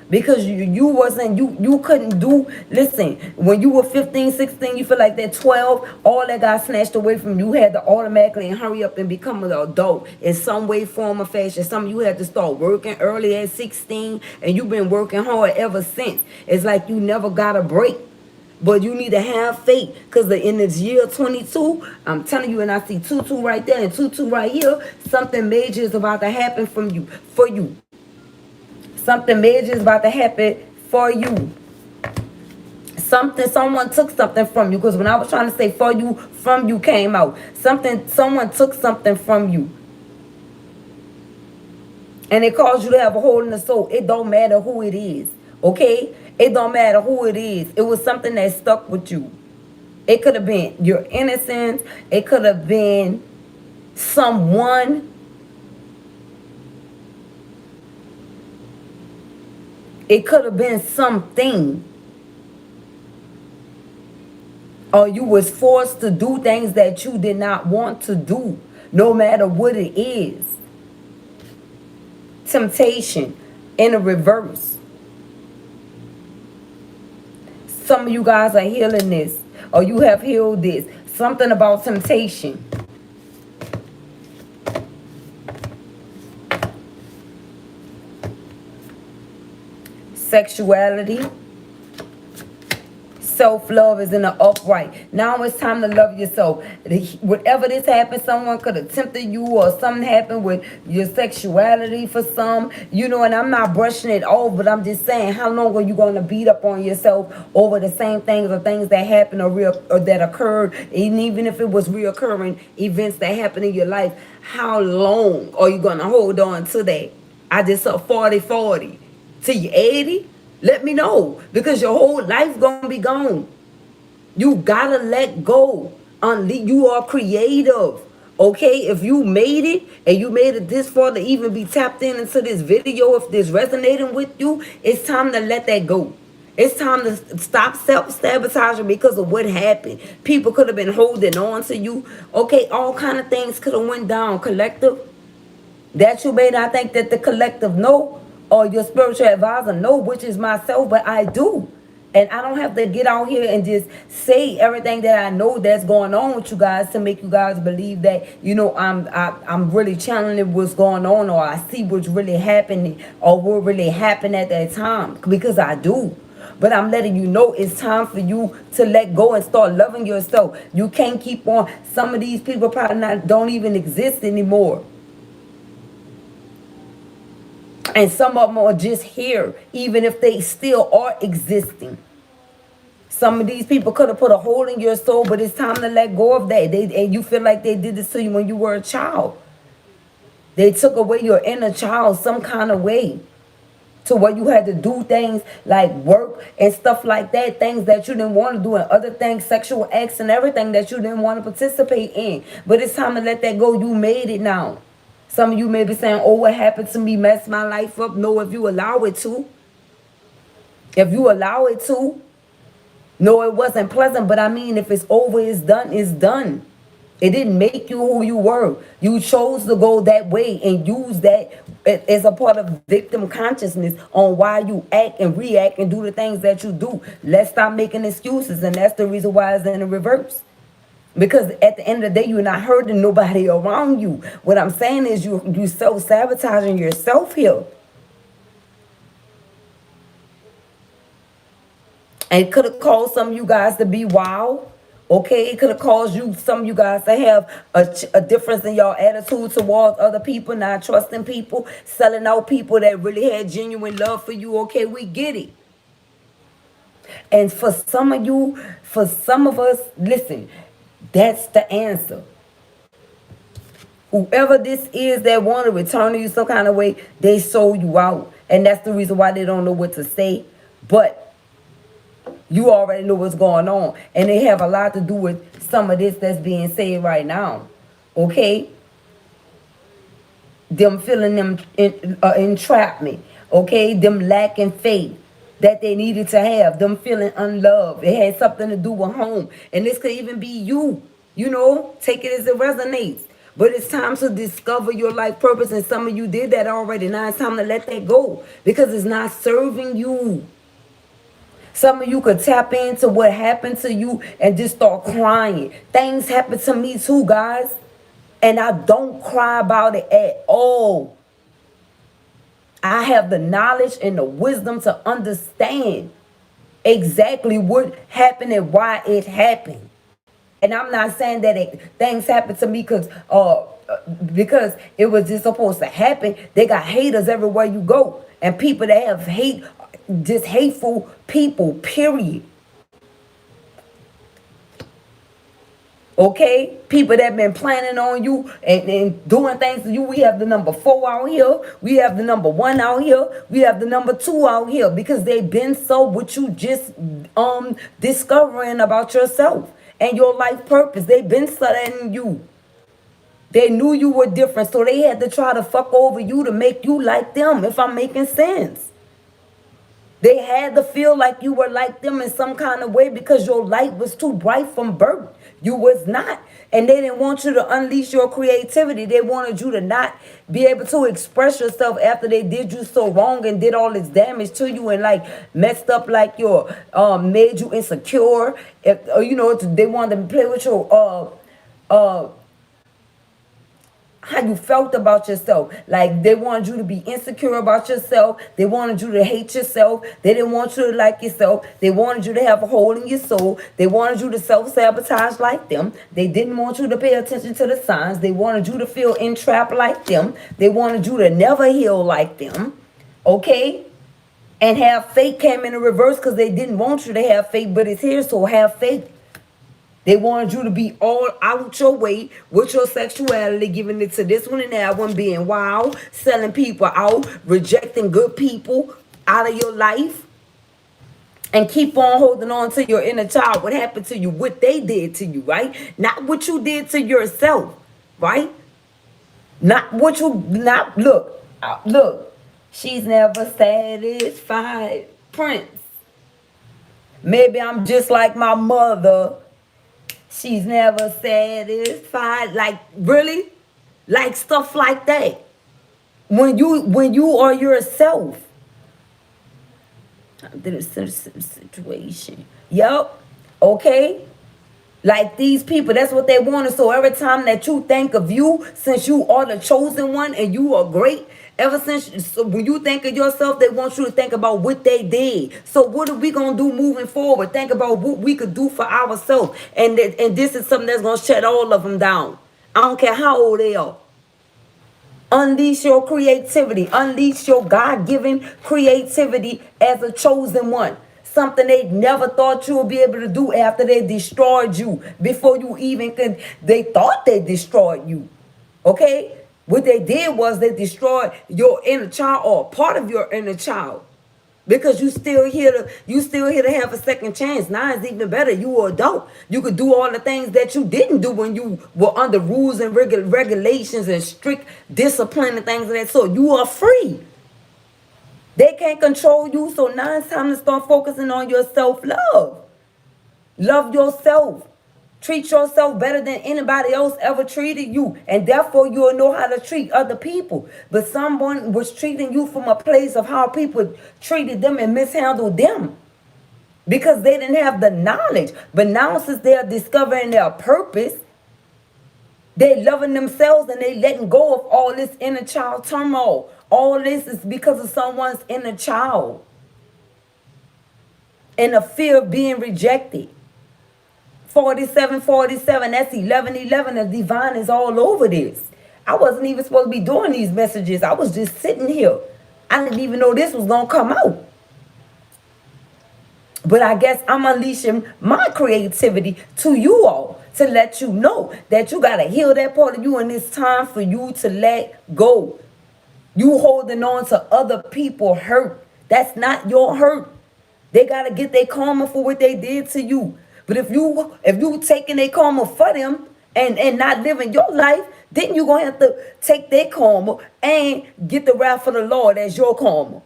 Because you couldn't do... Listen, when you were 15, 16, you feel like that 12, all that got snatched away from you. You had to automatically hurry up and become an adult in some way, form, or fashion. Some of you had to start working early at 16, and you've been working hard ever since. It's like you never got a break. But you need to have faith, because in this year 22, I'm telling you, and I see 22 right there and 22 right here, something major is about to happen for you. Something major is about to happen for you. Someone took something from you. Because when I was trying to say for you, from you came out. Someone took something from you. And it caused you to have a hole in the soul. It don't matter who it is. Okay? It don't matter who it is. It was something that stuck with you. It could have been your innocence. It could have been someone. It could have been something. or you was forced to do things that you did not want to do, no matter what it is. Temptation in a reverse. Some of you guys are healing this, or you have healed this. Something about temptation. Sexuality. Self-love is in the upright. Now it's time to love yourself. Whatever this happened, someone could have tempted you, or something happened with your sexuality for some, you know, and I'm not brushing it off, but I'm just saying, how long are you going to beat up on yourself over the same things, or things that happened, or that occurred, and even if it was reoccurring events that happened in your life? How long are you going to hold on to that? I just saw 40-40 till you 80. Let me know, because your whole life gonna be gone. You gotta let go. You are creative. Okay, if you made it and you made it this far to even be tapped in into this video, if this resonating with you, it's time to let that go. It's time to stop self-sabotaging because of what happened. People could have been holding on to you. Okay, all kind of things could have went down. Collective, that you may not think that the collective know, or your spiritual advisor know, which is myself, but I do. And I don't have to get out here and just say everything that I know that's going on with you guys to make you guys believe that, you know, I'm really channeling what's going on, or I see what's really happening, or what really happened at that time, because I do. But I'm letting you know it's time for you to let go and start loving yourself. You can't keep on. Some of these people probably don't even exist anymore. And some of them are just here, even if they still are existing. Some of these people could have put a hole in your soul, but it's time to let go of that. And you feel like they did this to you when you were a child. They took away your inner child some kind of way, to where you had to do things like work and stuff like that, things that you didn't want to do, and other things, sexual acts and everything that you didn't want to participate in. But it's time to let that go. You made it now. Some of you may be saying, oh, what happened to me messed my life up. No, if you allow it to. If you allow it to. No, it wasn't pleasant, but I mean, if it's over, it's done, it's done. It didn't make you who you were. You chose to go that way and use that as a part of victim consciousness on why you act and react and do the things that you do. Let's stop making excuses, and that's the reason why it's in the reverse. Because at the end of the day, you're not hurting nobody around you. What I'm saying is you self-sabotaging yourself here. And it could have caused some of you guys to be wild. Okay, it could have caused some of you guys to have a difference in your attitude towards other people, not trusting people, selling out people that really had genuine love for you. Okay, we get it. And for some of you, for some of us, listen, that's the answer. Whoever this is that want to return to you some kind of way, they sold you out. And that's the reason why they don't know what to say. But you already know what's going on. And they have a lot to do with some of this that's being said right now. Okay? Them feeling them entrapment. Okay? Them lacking faith that they needed to have. Them feeling unloved. It had something to do with home. And this could even be you. You know? Take it as it resonates. But it's time to discover your life purpose. And some of you did that already. Now it's time to let that go. Because it's not serving you. Some of you could tap into what happened to you and just start crying. Things happen to me too, guys. And I don't cry about it at all. I have the knowledge and the wisdom to understand exactly what happened and why it happened. And I'm not saying that things happen to me because it was just supposed to happen. They got haters everywhere you go. And people that have hate, just hateful people, period. Okay? People that been planning on you and doing things to you. We have the number 4 out here. We have the number 1 out here. We have the number 2 out here. Because they've been so what you just discovering about yourself and your life purpose. They've been studying you. They knew you were different. So they had to try to fuck over you to make you like them, if I'm making sense. They had to feel like you were like them in some kind of way because your light was too bright from birth. You was not. And they didn't want you to unleash your creativity. They wanted you to not be able to express yourself after they did you so wrong and did all this damage to you and like messed up like your made you insecure. If you know, they wanted to play with your how you felt about yourself. Like they wanted you to be insecure about yourself. They wanted you to hate yourself. They didn't want you to like yourself. They wanted you to have a hole in your soul. They wanted you to self-sabotage like them. They didn't want you to pay attention to the signs. They wanted you to feel entrapped like them. They wanted you to never heal like them. Okay? And have faith came in the reverse because they didn't want you to have faith, but it's here, so have faith. They wanted you to be all out your way with your sexuality, giving it to this one and that one, being wild, selling people out, rejecting good people out of your life, and keep on holding on to your inner child. What happened to you, what they did to you, right? Not what you did to yourself, right? Not what you, not, look, she's never satisfied, Prince. Maybe I'm just like my mother. She's never satisfied. Like, really? Like stuff like that. When you are yourself. Situation. Yup. Okay? Like these people, that's what they wanted. So every time that you think of you, since you are the chosen one and you are great, ever since, so when you think of yourself, they want you to think about what they did. So what are we going to do moving forward? Think about what we could do for ourselves. And this is something that's going to shut all of them down. I don't care how old they are. Unleash your creativity. Unleash your God-given creativity as a chosen one. Something they never thought you would be able to do after they destroyed you. Before you even could, they thought they destroyed you. Okay? What they did was they destroyed your inner child or part of your inner child. Because you still here to have a second chance. Now it's even better. You are adult. You could do all the things that you didn't do when you were under rules and regulations and strict discipline and things of that sort. You are free. They can't control you, so now it's time to start focusing on your self-love. Love yourself. Treat yourself better than anybody else ever treated you. And therefore, you'll know how to treat other people. But someone was treating you from a place of how people treated them and mishandled them. Because they didn't have the knowledge. But now since they are discovering their purpose, they loving themselves and they letting go of all this inner child turmoil. All this is because of someone's inner child. And the fear of being rejected. 4747, that's 1111. The divine is all over this. I wasn't even supposed to be doing these messages. I was just sitting here. I didn't even know this was going to come out. But I guess I'm unleashing my creativity to you all to let you know that you got to heal that part of you, and it's time for you to let go. You holding on to other people hurt. That's not your hurt. They got to get their karma for what they did to you. But if you taking their karma for them and not living your life, then you're going to have to take their karma and get the wrath of the Lord as your karma.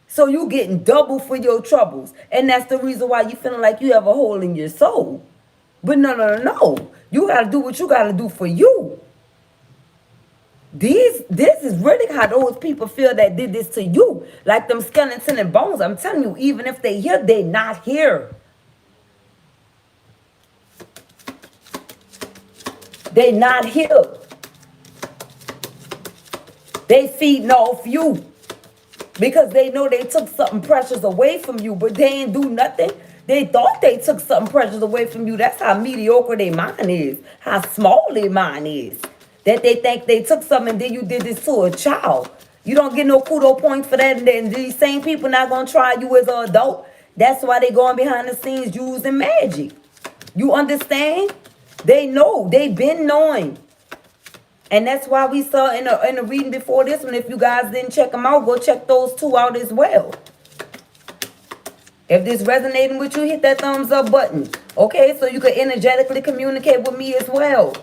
So you getting double for your troubles. And that's the reason why you feeling like you have a hole in your soul. But no. You got to do what you got to do for you. This is really how those people feel that did this to you. Like them skeleton and bones. I'm telling you, even if they here, they not here. They not here. They feeding off you. Because they know they took something precious away from you, but they ain't do nothing. They thought they took something precious away from you. That's how mediocre their mind is. How small their mind is. That they think they took something and then you did this to a child. You don't get no kudo points for that. And then these same people not going to try you as an adult. That's why they going behind the scenes using magic. You understand? They know. They been knowing. And that's why we saw in the reading before this one. If you guys didn't check them out, go check those two out as well. If this resonating with you, hit that thumbs up button. Okay, so you can energetically communicate with me as well.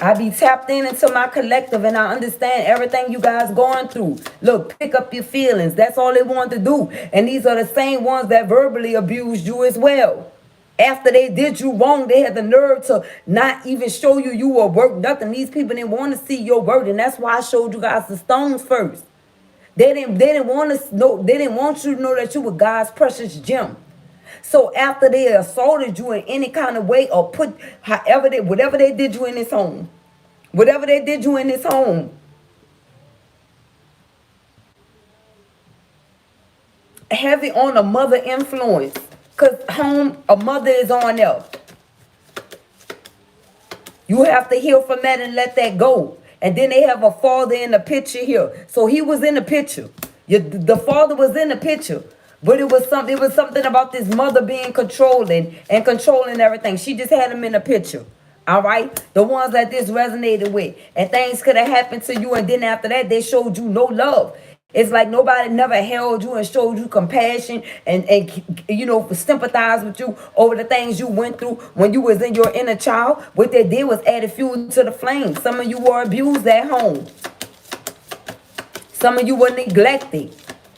I be tapped in into my collective and I understand everything you guys going through. Look, pick up your feelings. That's all they want to do. And these are the same ones that verbally abused you as well. After they did you wrong, they had the nerve to not even show you you were worth nothing. These people didn't want to see your worth, and that's why I showed you guys the stones first. They didn't want to know, they didn't want you to know that you were God's precious gem. So after they assaulted you in any kind of way or put whatever they did you in this home, whatever they did you in this home, heavy on a mother influence. Because home, a mother is on there. You have to heal from that and let that go. And then they have a father in the picture here. So he was in the picture. The father was in the picture. But it was something about this mother being controlling and controlling everything. She just had him in the picture. All right? The ones that this resonated with. And things could have happened to you. And then after that, they showed you no love. It's like nobody never held you and showed you compassion and you know, sympathized with you over the things you went through when you was in your inner child. What they did was add fuel to the flame. Some of you were abused at home. Some of you were neglected.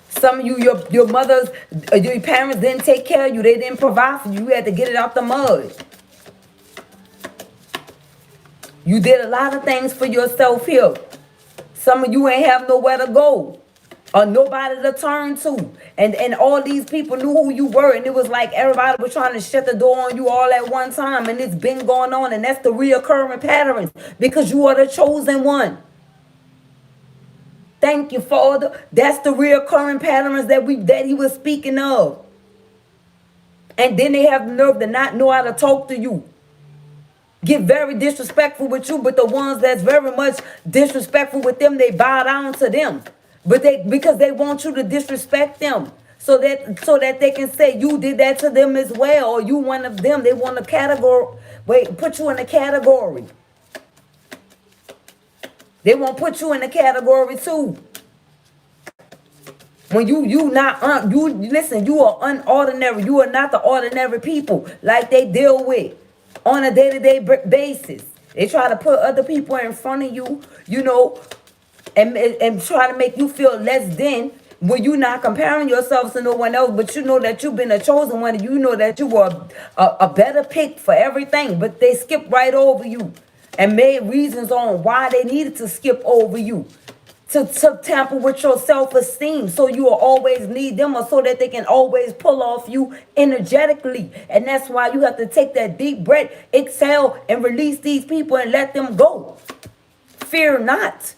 Some of you, your mothers, your parents didn't take care of you. They didn't provide for you. You had to get it out the mud. You did a lot of things for yourself here. Some of you ain't have nowhere to go. Or nobody to turn to. And all these people knew who you were. And it was like everybody was trying to shut the door on you all at one time. And it's been going on. And that's the reoccurring patterns. Because you are the chosen one. Thank you, Father. That's the reoccurring patterns that he was speaking of. And then they have the nerve to not know how to talk to you. Get very disrespectful with you. But the ones that's very much disrespectful with them, they bow down to them. But because they want you to disrespect them. So that they can say you did that to them as well. Or you one of them. They want put you in a category. They won't put you in a category too. When you listen, you are unordinary. You are not the ordinary people like they deal with on a day-to-day basis. They try to put other people in front of you, you know, and try to make you feel less than when you're not comparing yourself to no one else, but you know that you've been a chosen one and you know that you were a better pick for everything, but they skipped right over you and made reasons on why they needed to skip over you to tamper with your self-esteem, so you will always need them or so that they can always pull off you energetically. And that's why you have to take that deep breath, exhale, and release these people and let them go. Fear not.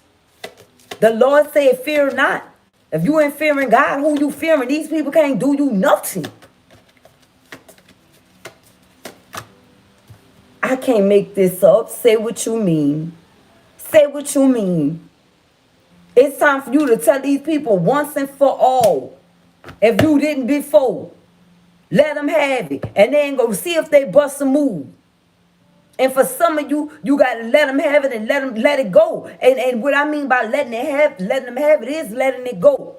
The Lord said, fear not. If you ain't fearing God, who you fearing? These people can't do you nothing. I can't make this up. Say what you mean. Say what you mean. It's time for you to tell these people once and for all. If you didn't before, let them have it. And then go see if they bust a move. And for some of you, you got to let them have it and let it go. And what I mean by letting them have it is letting it go.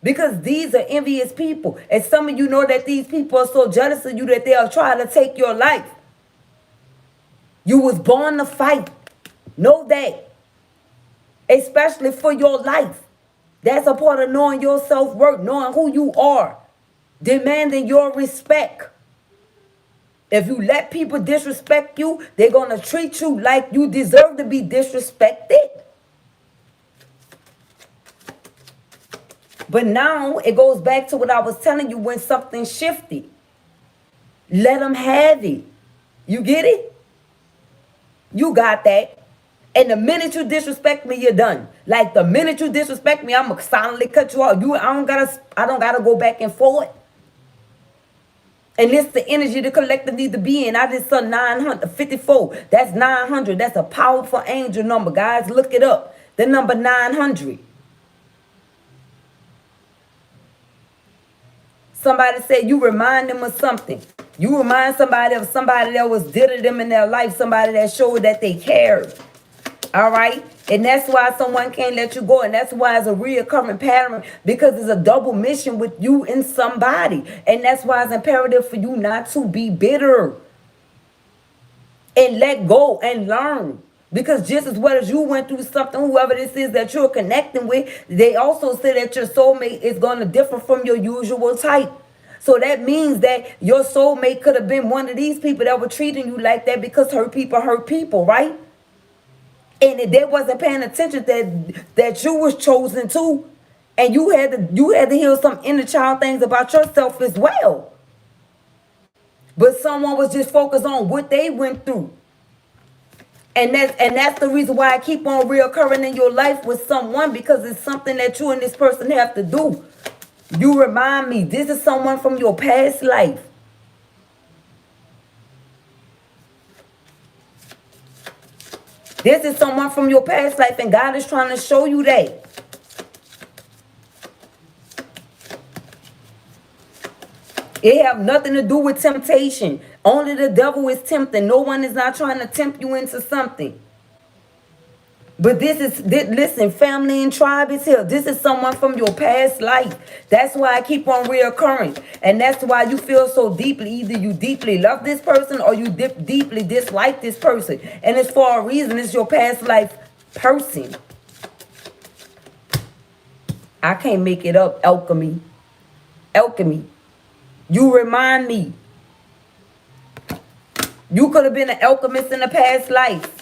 Because these are envious people. And some of you know that these people are so jealous of you that they'll try to take your life. You was born to fight. Know that. Especially for your life. That's a part of knowing your self-worth, knowing who you are, demanding your respect. If you let people disrespect you, they're going to treat you like you deserve to be disrespected. But now it goes back to what I was telling you when something shifted. Let them have it. You get it? You got that. And the minute you disrespect me, you're done. Like the minute you disrespect me, I'm gonna silently cut you off. I don't gotta go back and forth. And it's the energy the collective need to be in. I just saw 954. That's 900. That's a powerful angel number, guys. Look it up. The number 900. Somebody said you remind them of something. You remind somebody of somebody that was dear to them in their life. Somebody that showed that they cared. All right. And that's why someone can't let you go. And that's why it's a reoccurring pattern, because it's a double mission with you and somebody. And that's why it's imperative for you not to be bitter and let go and learn. Because just as well as you went through something, whoever this is that you're connecting with, they also say that your soulmate is going to differ from your usual type. So that means that your soulmate could have been one of these people that were treating you like that because hurt people, right? And they wasn't paying attention that you was chosen too. And you had to heal some inner child things about yourself as well. But someone was just focused on what they went through. And that's the reason why I keep on reoccurring in your life with someone, because it's something that you and this person have to do. You remind me, this is someone from your past life. This is someone from your past life, and God is trying to show you that. It have nothing to do with temptation. Only the devil is tempting. No one is not trying to tempt you into something. But listen, family and tribe is here. This is someone from your past life. That's why I keep on reoccurring. And that's why you feel so deeply. Either you deeply love this person or you deeply dislike this person. And it's for a reason. It's your past life person. I can't make it up. Alchemy. Alchemy. You remind me. You could have been an alchemist in a past life.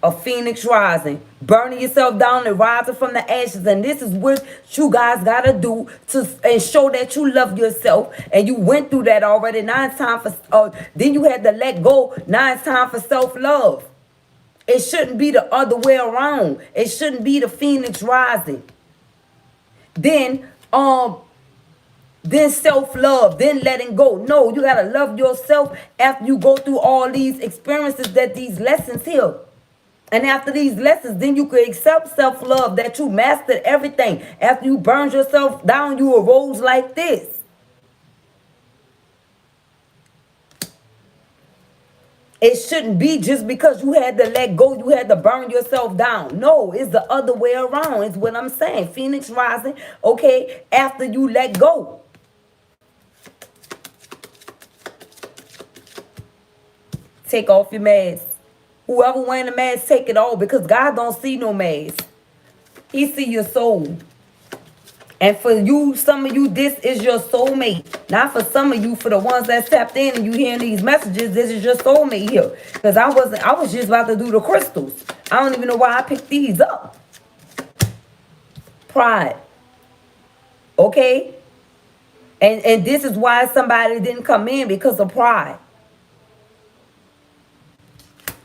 A phoenix rising, burning yourself down and rising from the ashes. And this is what you guys got to do and show that you love yourself. And you went through that already. Now it's time for, then you had to let go. Now it's time for self-love. It shouldn't be the other way around. It shouldn't be the phoenix rising. Then self-love, then letting go. No, you got to love yourself after you go through all these experiences, these lessons here. And after these lessons, then you could accept self-love, that you mastered everything. After you burned yourself down, you arose like this. It shouldn't be just because you had to let go, you had to burn yourself down. No, it's the other way around. It's what I'm saying. Phoenix rising, okay, after you let go. Take off your mask. Whoever wearing the mask, take it off, because God don't see no mask. He see your soul. And for you, some of you, this is your soulmate. Not for some of you, for the ones that tapped in and you hearing these messages, this is your soulmate here. Because I was just about to do the crystals. I don't even know why I picked these up. Pride. Okay? And this is why somebody didn't come in, because of pride.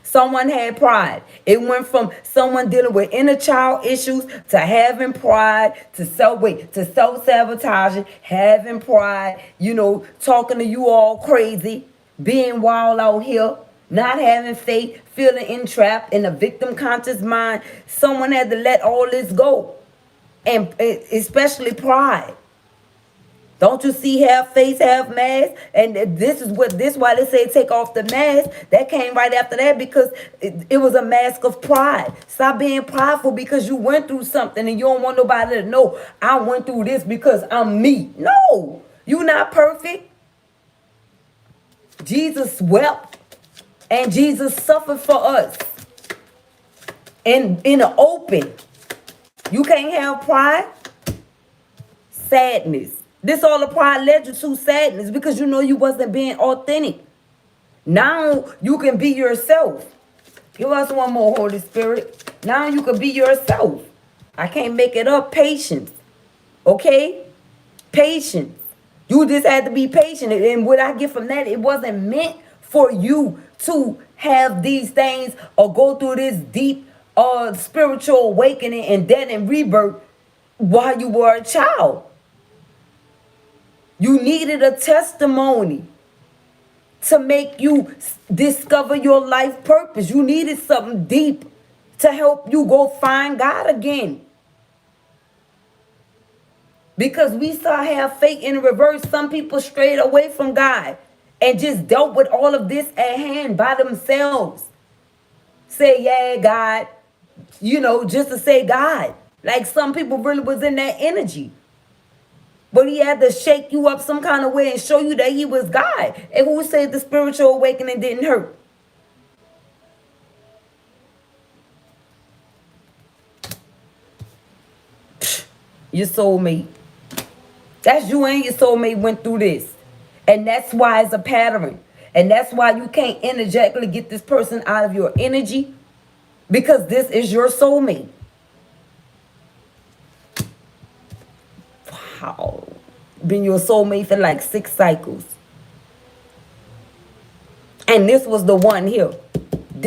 Someone had pride. It went from someone dealing with inner child issues to having pride, to self-sabotaging, having pride, talking to you all crazy, being wild out here, not having faith, feeling entrapped in a victim conscious mind. Someone had to let all this go. And especially pride. Don't you see, half face, half mask? And this is why they say take off the mask. That came right after that, because it was a mask of pride. Stop being prideful because you went through something and you don't want nobody to know, I went through this because I'm me. No, you're not perfect. Jesus wept and Jesus suffered for us. And in the open, you can't have pride, sadness. This all the pride led you to, sadness, because you wasn't being authentic. Now you can be yourself. Give us one more, Holy Spirit. Now you can be yourself. I can't make it up. Patience. Okay? Patience. You just had to be patient. And what I get from that, it wasn't meant for you to have these things or go through this deep spiritual awakening and death and rebirth while you were a child. You needed a testimony to make you discover your life purpose. You needed something deep to help you go find God again. Because we saw have fate in reverse. Some people strayed away from God and just dealt with all of this at hand by themselves. Say, yeah, God, just to say God. Like some people really was in that energy. But he had to shake you up some kind of way and show you that he was God. And who said the spiritual awakening didn't hurt? your soulmate. That's you and your soulmate went through this. And that's why it's a pattern. And that's why you can't energetically get this person out of your energy, because this is your soulmate. Wow. Been your soulmate for like 6 cycles. And this was the one here.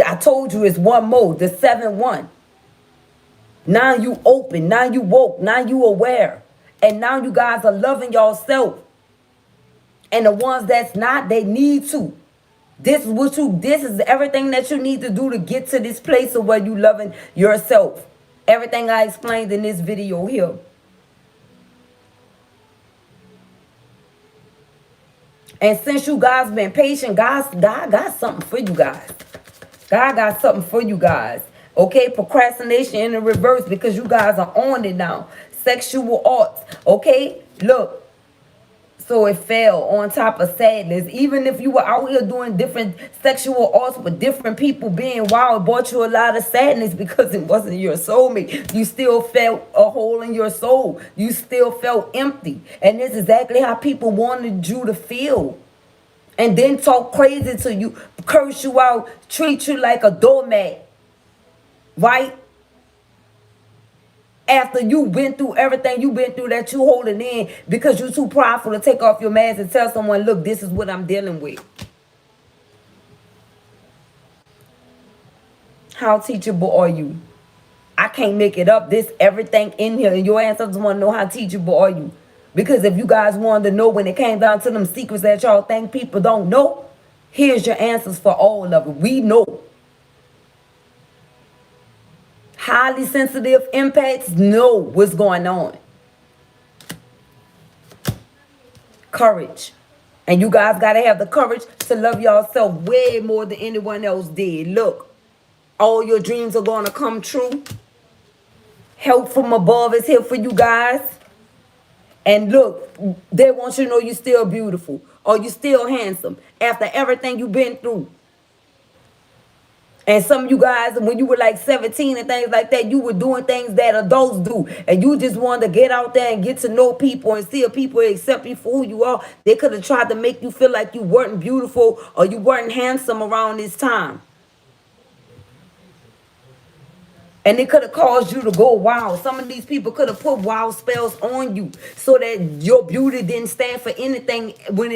I told you it's one more, the 7-1. Now you open, now you woke, now you aware. And now you guys are loving yourself. And the ones that's not, they need to. This is everything that you need to do to get to this place of where you loving yourself. Everything I explained in this video here. And since you guys been patient, God got something for you guys. God got something for you guys. Okay, procrastination in the reverse, because you guys are on it now. Sexual arts. Okay, look. So it fell on top of sadness. Even if you were out here doing different sexual arts with different people being wild, it brought you a lot of sadness because it wasn't your soulmate. You still felt a hole in your soul. You still felt empty. And this is exactly how people wanted you to feel. And then talk crazy to you, curse you out, treat you like a doormat. Right? After you've been through everything you've been through that you holding in because you're too prideful to take off your mask and tell someone, look, this is what I'm dealing with. How teachable are you? I can't make it up. This everything in here. And your ancestors want to know how teachable are you. Because if you guys wanted to know when it came down to them secrets that y'all think people don't know, here's your answers for all of it. We know. Highly sensitive empaths know what's going on. Courage. And you guys got to have the courage to love yourself way more than anyone else did. Look, all your dreams are going to come true. Help from above is here for you guys. And look, they want you to know you're still beautiful or you're still handsome after everything you've been through. And some of you guys, when you were like 17 and things like that, you were doing things that adults do. And you just wanted to get out there and get to know people and see if people accept you for who you are. They could have tried to make you feel like you weren't beautiful or you weren't handsome around this time. And it could have caused you to go wild. Some of these people could have put wild spells on you so that your beauty didn't stand for anything when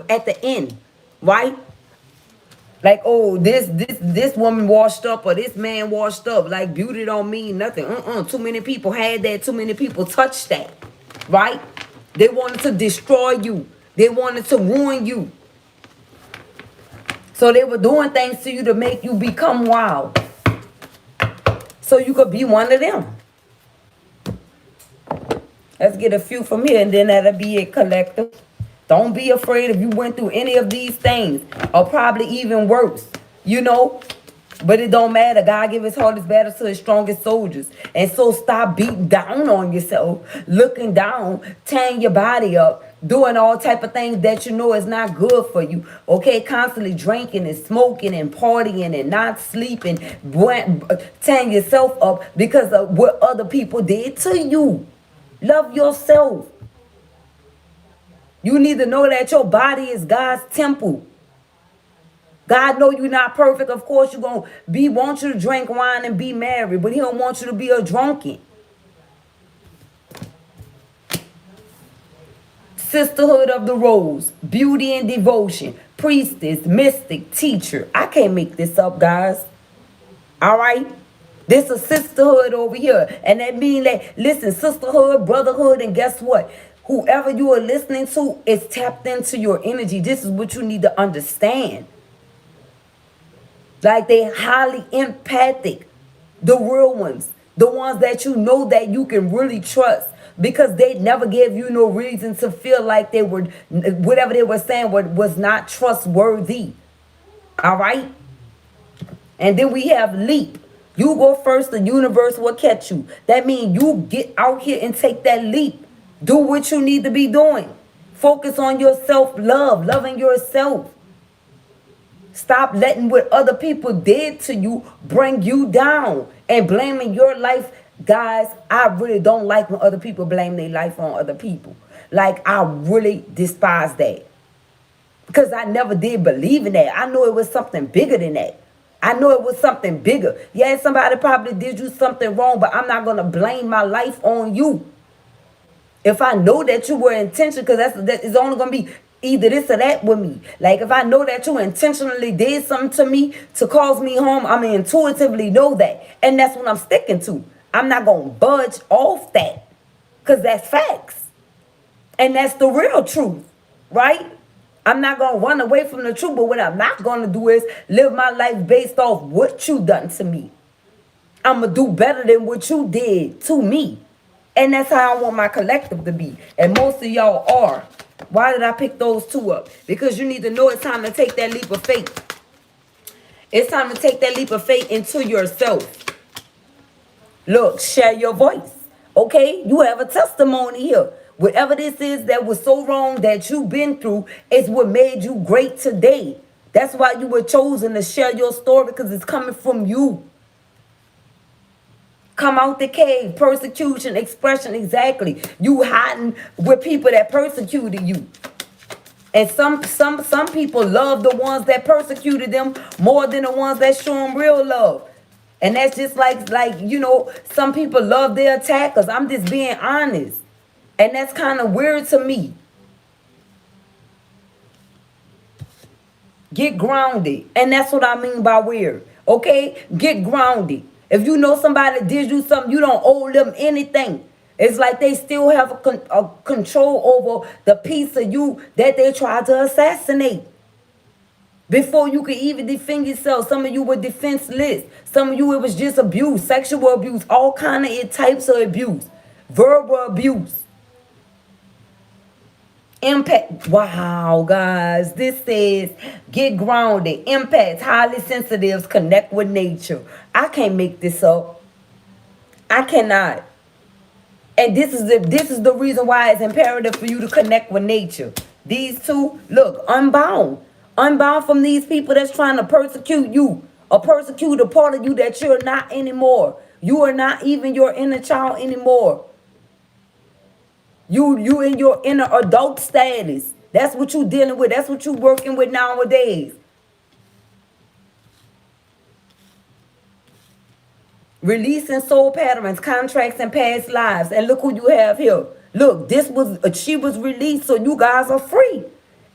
at the end, right? Like, oh, this woman washed up or this man washed up. Like, beauty don't mean nothing. Too many people had that. Too many people touched that, right? They wanted to destroy you. They wanted to ruin you. So they were doing things to you to make you become wild. So you could be one of them. Let's get a few from here and then that'll be it, collective. Don't be afraid if you went through any of these things, or probably even worse, you know. But it don't matter. God give his hardest battle to his strongest soldiers. And so stop beating down on yourself, looking down, tearing your body up, doing all type of things that you know is not good for you. Okay, constantly drinking and smoking and partying and not sleeping, tearing yourself up because of what other people did to you. Love yourself. You need to know that your body is God's temple. God know you're not perfect. Of course, you're going to want you to drink wine and be married, but he don't want you to be a drunken. Sisterhood of the Rose, beauty and devotion, priestess, mystic, teacher. I can't make this up, guys. All right? This is sisterhood over here. And that means that, listen, sisterhood, brotherhood, and guess what? Whoever you are listening to is tapped into your energy. This is what you need to understand. Like, they highly empathic. The real ones. The ones that you know that you can really trust. Because they never gave you no reason to feel like they were, whatever they were saying was not trustworthy. All right? And then we have leap. You go first, the universe will catch you. That means you get out here and take that leap. Do what you need to be doing. Focus on your self-love, loving yourself. Stop letting what other people did to you bring you down and blaming your life Guys, I really don't like when other people blame their life on other people. Like, I really despise that. Because I never did believe in that. I know it was something bigger than that. I know it was something bigger. Yeah, somebody probably did you something wrong, but I'm not going to blame my life on you. If I know that you were intentional, because that is only going to be either this or that with me. Like, if I know that you intentionally did something to me to cause me harm, I'm going to intuitively know that. And that's what I'm sticking to. I'm not going to budge off that, because that's facts. And that's the real truth, right? I'm not going to run away from the truth, but what I'm not going to do is live my life based off what you done to me. I'm going to do better than what you did to me. And that's how I want my collective to be. And most of y'all are. Why did I pick those two up? Because you need to know it's time to take that leap of faith. It's time to take that leap of faith into yourself. Look, share your voice. Okay? You have a testimony here. Whatever this is that was so wrong that you've been through is what made you great today. That's why you were chosen to share your story, because it's coming from you. Come out the cave. Persecution, expression, exactly. You hiding with people that persecuted you. And some people love the ones that persecuted them more than the ones that show them real love. And that's just like you know, some people love their attackers. I'm just being honest. And that's kind of weird to me. Get grounded. And that's what I mean by weird. Okay? Get grounded. If you know somebody did you something, you don't owe them anything. It's like they still have a control over the piece of you that they tried to assassinate. Before you could even defend yourself, some of you were defenseless. Some of you, it was just abuse, sexual abuse, all kind of types of abuse, verbal abuse. Impact. Wow, guys. This says get grounded. Impacts. Highly sensitives connect with nature. I can't make this up. I cannot. And this is the reason why it's imperative for you to connect with nature. These two, look, unbound. Unbound from these people that's trying to persecute you. Or persecute a part of you that you're not anymore. You are not even your inner child anymore. You in your inner adult status. That's what you dealing with. That's what you working with nowadays. Releasing soul patterns, contracts, and past lives. And look who you have here. Look, she was released, so you guys are free.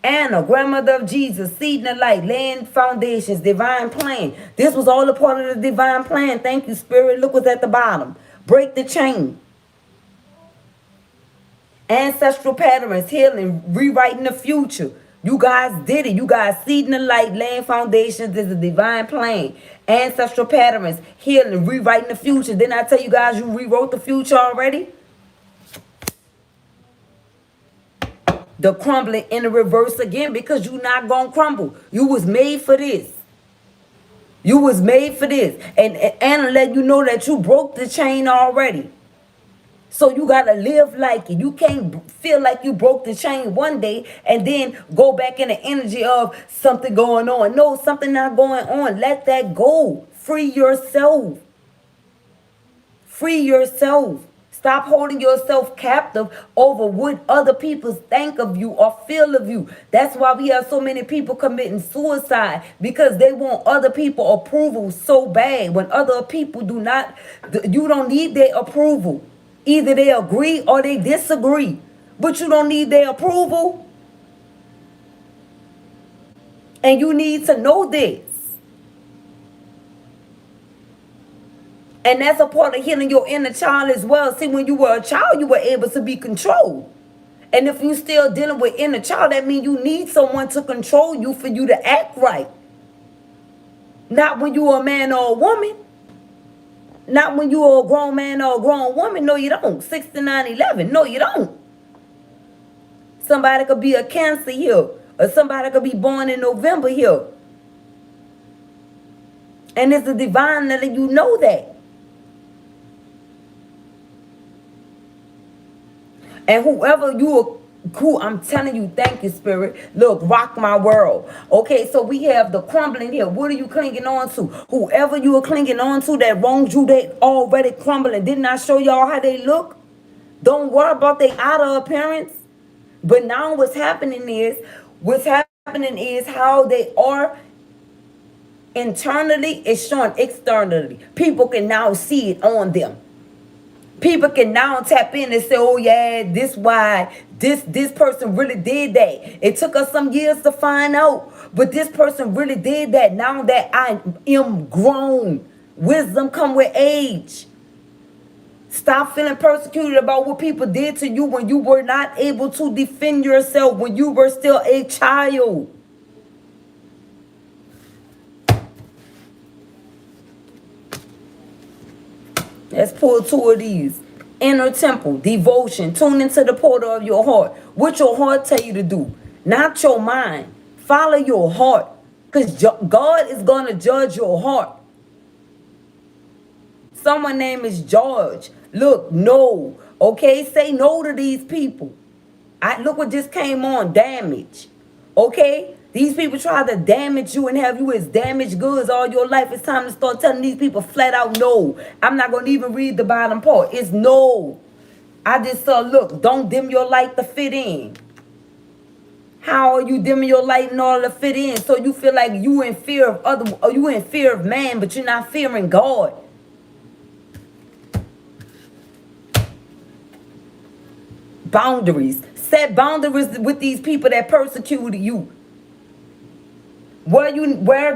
Anna, grandmother of Jesus, seed in the light, laying foundations, divine plan. This was all a part of the divine plan. Thank you, Spirit. Look what's at the bottom. Break the chain. Ancestral patterns, healing, rewriting the future. You guys did it. You guys seed in the light, laying foundations. This is a divine plan. Ancestral patterns, healing, rewriting the future. Didn't I tell you guys you rewrote the future already? The crumbling in the reverse again, because you're not going to crumble. You was made for this. You was made for this. And Anna let you know that you broke the chain already. So you got to live like it. You can't feel like you broke the chain one day and then go back in the energy of something going on. No, something not going on. Let that go. Free yourself. Free yourself. Stop holding yourself captive over what other people think of you or feel of you. That's why we have so many people committing suicide, because they want other people approval so bad. When other people do not, you don't need their approval. Either they agree or they disagree, but you don't need their approval. And you need to know this. And that's a part of healing your inner child as well. See, when you were a child, you were able to be controlled. And if you're still dealing with inner child, that means you need someone to control you for you to act right. Not when you're a man or a woman. Not when you're a grown man or a grown woman. No, you don't. 6911. No, you don't. Somebody could be a Cancer here. Or somebody could be born in November here. And it's a divine letting you know that. And whoever you Cool, I'm telling you, thank you, Spirit. Look, rock my world. Okay, so we have the crumbling here. What are you clinging on to? Whoever you are clinging on to that wronged you, they already crumbling. Didn't I show y'all how they look? Don't worry about their outer appearance. But now what's happening is how they are internally is shown externally. People can now see it on them. People can now tap in and say, oh yeah, this why this person really did that. It took us some years to find out, but this person really did that. Now that I am grown, wisdom come with age. Stop feeling persecuted about what people did to you when you were not able to defend yourself, when you were still a child. Let's pull two of these. Inner temple, devotion, tune into the portal of your heart. What your heart tell you to do, not your mind. Follow your heart, because God is going to judge your heart. Someone name is George. Look, no. Okay, say no to these people. Look what just came on, damage. Okay? These people try to damage you and have you as damaged goods all your life. It's time to start telling these people flat out no. I'm not going to even read the bottom part. It's no. I just saw, look, don't dim your light to fit in. How are you dimming your light in order to fit in? So you feel like you in fear of man, but you're not fearing God. Boundaries. Set boundaries with these people that persecuted you. Where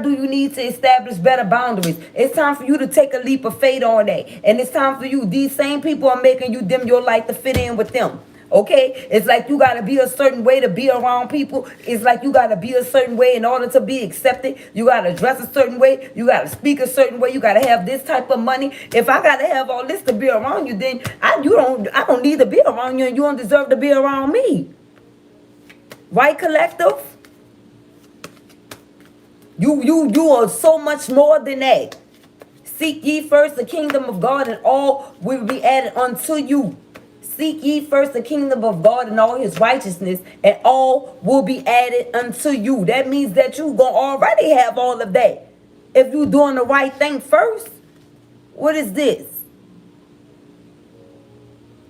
do you need to establish better boundaries? It's time for you to take a leap of faith on that. And it's time for you. These same people are making you dim your light to fit in with them. Okay? It's like you got to be a certain way to be around people. It's like you got to be a certain way in order to be accepted. You got to dress a certain way. You got to speak a certain way. You got to have this type of money. If I got to have all this to be around you, then I don't need to be around you, and you don't deserve to be around me. Right, collective? You are so much more than that. Seek ye first the kingdom of God, and all will be added unto you. Seek ye first the kingdom of God and all his righteousness, and all will be added unto you. That means that you gonna already have all of that. If you doing the right thing first. What is this?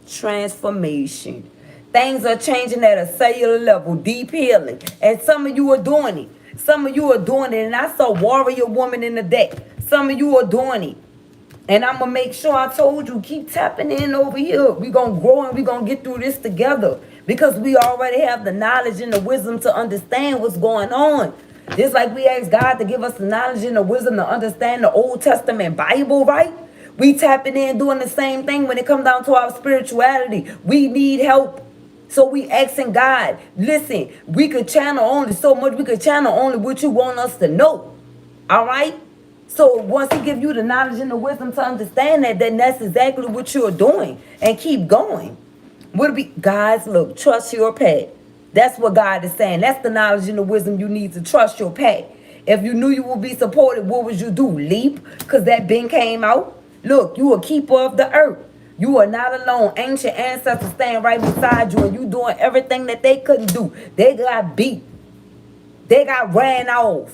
Transformation. Things are changing at a cellular level, deep healing. And some of you are doing it. Some of you are doing it. And I saw warrior woman in the deck. Some of you are doing it. And I'm going to make sure I told you, keep tapping in over here. We're going to grow and we're going to get through this together. Because we already have the knowledge and the wisdom to understand what's going on. Just like we asked God to give us the knowledge and the wisdom to understand the Old Testament Bible, right? We tapping in doing the same thing when it comes down to our spirituality. We need help. So we asking God, listen, we could channel only so much. We could channel only what you want us to know. All right? So once he gives you the knowledge and the wisdom to understand that, then that's exactly what you're doing. And keep going. Would it be, guys, look, trust your path. That's what God is saying. That's the knowledge and the wisdom you need to trust your path. If you knew you would be supported, what would you do? Leap? Because that bin came out. Look, you a keeper of the earth. You are not alone. Ancient ancestors stand right beside you, and you doing everything that they couldn't do. They got beat. They got ran off.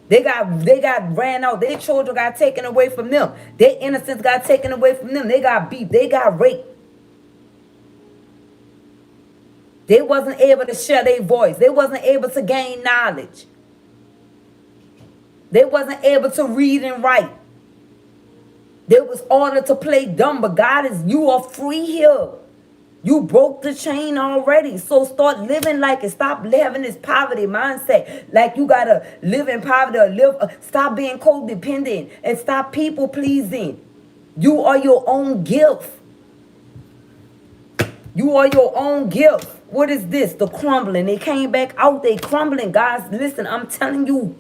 They got ran out. Their children got taken away from them. Their innocence got taken away from them. They got beat. They got raped. They wasn't able to share their voice. They wasn't able to gain knowledge. They wasn't able to read and write. They was ordered to play dumb, but you are free here. You broke the chain already. So start living like it. Stop living this poverty mindset. Like you gotta live in poverty or stop being codependent and stop people pleasing. You are your own gift. You are your own gift. What is this? The crumbling. They came back out. They crumbling. Guys, listen, I'm telling you.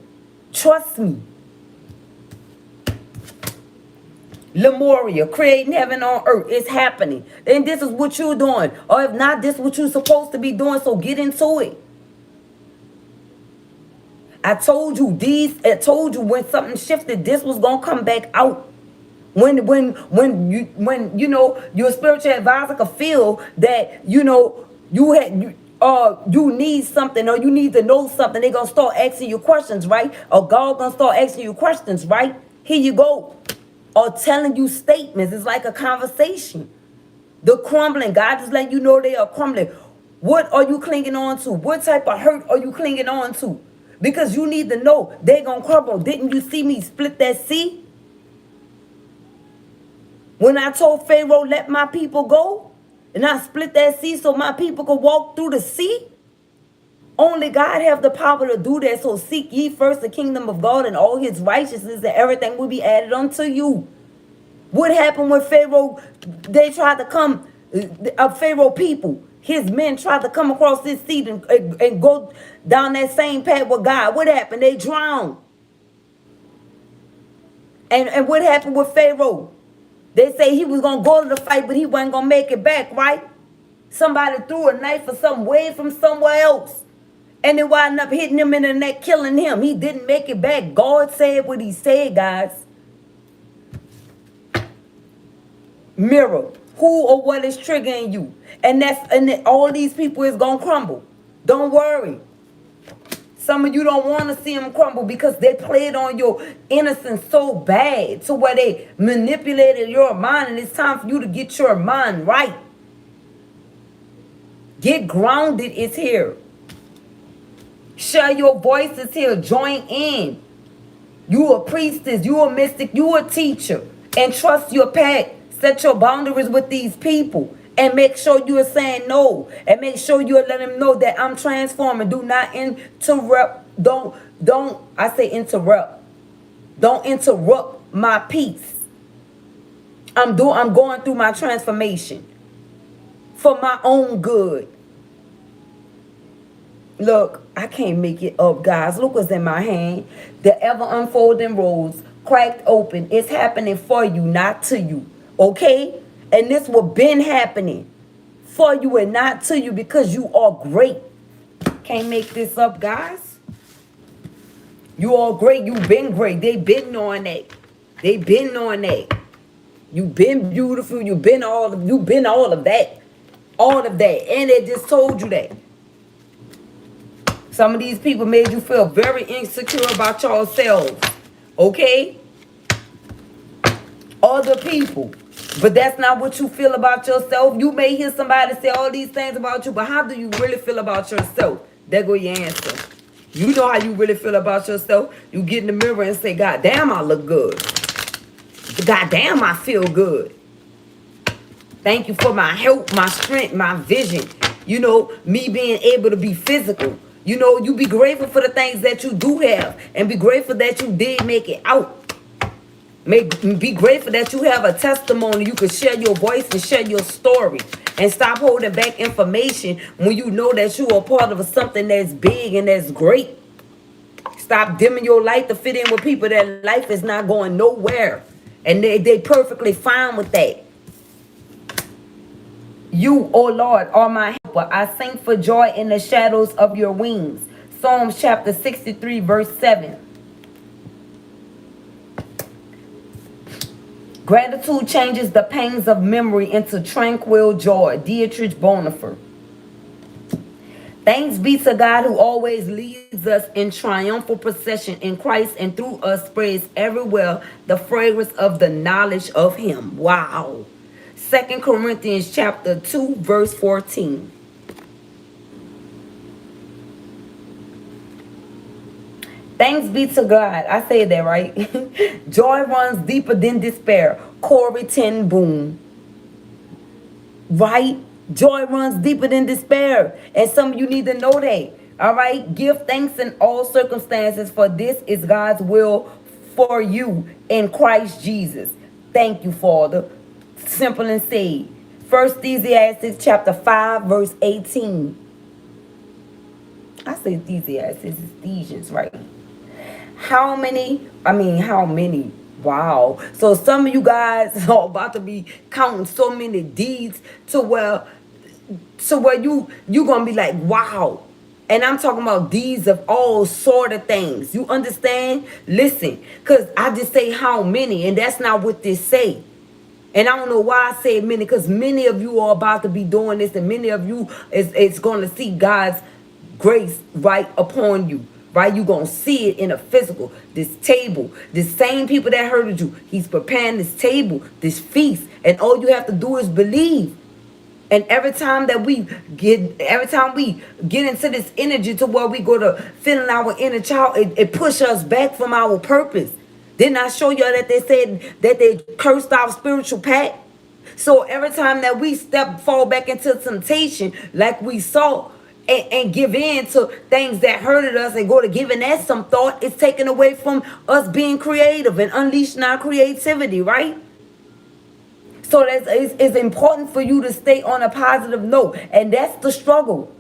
Trust me. Lemuria, creating heaven on earth. It's happening. And this is what you're doing. Or if not, this is what you're supposed to be doing. So get into it. I told you when something shifted, this was gonna come back out. When you know your spiritual advisor could feel that you you need something, or you need to know something, they're going to start asking you questions, right? Or God going to start asking you questions, right? Here you go. Or telling you statements. It's like a conversation. The crumbling. God is letting you know they are crumbling. What are you clinging on to? What type of hurt are you clinging on to? Because you need to know they're going to crumble. Didn't you see me split that sea? When I told Pharaoh, let my people go, and I split that sea so my people could walk through the sea. Only God have the power to do that. So seek ye first the kingdom of God and all his righteousness, and everything will be added unto you. What happened with Pharaoh? They tried to come, Pharaoh people, his men tried to come across this sea and go down that same path with God. What happened? They drowned. And what happened with Pharaoh? They say he was going to go to the fight, but he wasn't going to make it back, right? Somebody threw a knife or something way from somewhere else. And it wound up hitting him in the neck, killing him. He didn't make it back. God said what he said, guys. Mirror. Who or what is triggering you? And all these people is going to crumble. Don't worry. Some of you don't want to see them crumble because they played on your innocence so bad to where they manipulated your mind, and it's time for you to get your mind right. Get grounded is here. Share your voice is here. Join in. You a priestess, you a mystic, you a teacher. And trust your path. Set your boundaries with these people. And make sure you are saying no. And make sure you are letting them know that I'm transforming. Do not interrupt. I say interrupt. Don't interrupt my peace. I'm going through my transformation for my own good. Look, I can't make it up, guys. Look what's in my hand. The ever unfolding rose, cracked open. It's happening for you, not to you. Okay? And this will been happening for you and not to you, because you are great. Can't make this up, guys. You are great. You've been great. They've been knowing that. They've been knowing that. You've been beautiful. You've been all of that. All of that. And they just told you that. Some of these people made you feel very insecure about yourselves. Okay? Other people. But that's not what you feel about yourself. You may hear somebody say all these things about you, but how do you really feel about yourself? There go your answer. You know how you really feel about yourself. You get in the mirror and say, God damn, I look good. God damn, I feel good. Thank you for my health, my strength, my vision. You know, me being able to be physical. You know, you be grateful for the things that you do have. And be grateful that you did make it out. Be grateful that you have a testimony. You can share your voice and share your story. And stop holding back information when you know that you are part of something that's big and that's great. Stop dimming your light to fit in with people that life is not going nowhere. And they perfectly fine with that. You, oh Lord, are my helper. I sing for joy in the shadows of your wings. Psalms chapter 63, verse 7. Gratitude changes the pains of memory into tranquil joy. Dietrich Bonhoeffer. Thanks be to God who always leads us in triumphal procession in Christ, and through us spreads everywhere the fragrance of the knowledge of him. Wow. 2 Corinthians chapter 2, verse 14. Thanks be to God. I say that right. Joy runs deeper than despair. Corey ten Boom. Right? Joy runs deeper than despair. And some of you need to know that. All right? Give thanks in all circumstances, for this is God's will for you in Christ Jesus. Thank you, Father. Simple and said. 1 Ecclesiastes chapter 5, verse 18. I say Ecclesiastes, it's Ephesians, right? How many? Wow. So some of you guys are about to be counting so many deeds to where you gonna be like, wow. And I'm talking about deeds of all sort of things. You understand? Listen, because I just say how many, and that's not what this say. And I don't know why I say many, because many of you are about to be doing this, and many of you is going to see God's grace right upon you. Right? You're going to see it in a physical. This table, the same people that hurted you, he's preparing this table, this feast. And all you have to do is believe. And every time we get into this energy to where we go to feeling our inner child, it pushes us back from our purpose. Didn't I show you that they said that they cursed our spiritual pact? So every time that we fall back into temptation, like we saw, and give in to things that hurted us and go to giving that some thought, it's taken away from us being creative and unleashing our creativity, right? So it's important for you to stay on a positive note. And that's the struggle.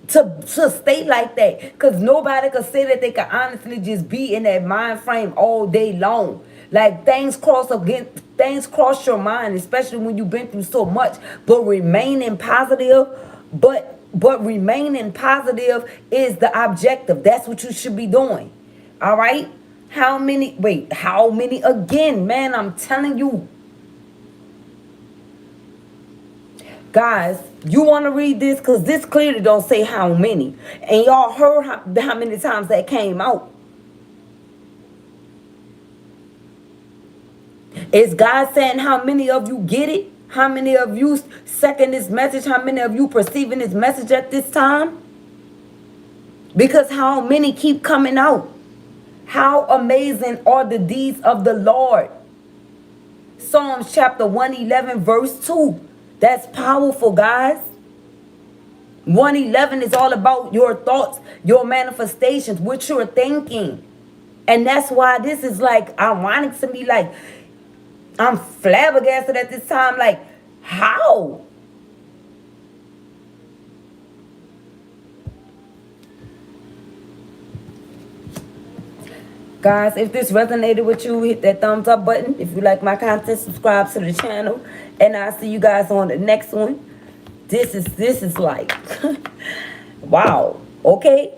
To stay like that. Because nobody can say that they can honestly just be in that mind frame all day long. Like things cross your mind, especially when you've been through so much. But remaining positive, but remaining positive is the objective. That's what you should be doing. All right? How many again, man? I'm telling you. Guys, you want to read this? Because this clearly don't say how many. And y'all heard how many times that came out. Is God saying how many of you get it? How many of you second this message? How many of you perceiving this message at this time? Because how many keep coming out? How amazing are the deeds of the Lord? Psalms chapter 111 verse 2. That's powerful, guys. 111 is all about your thoughts, your manifestations, what you're thinking. And that's why this is like ironic to me. Like, I'm flabbergasted at this time. Like, how? Guys, if this resonated with you, hit that thumbs up button. If you like my content, subscribe to the channel. And I'll see you guys on the next one. This is like, wow. Okay?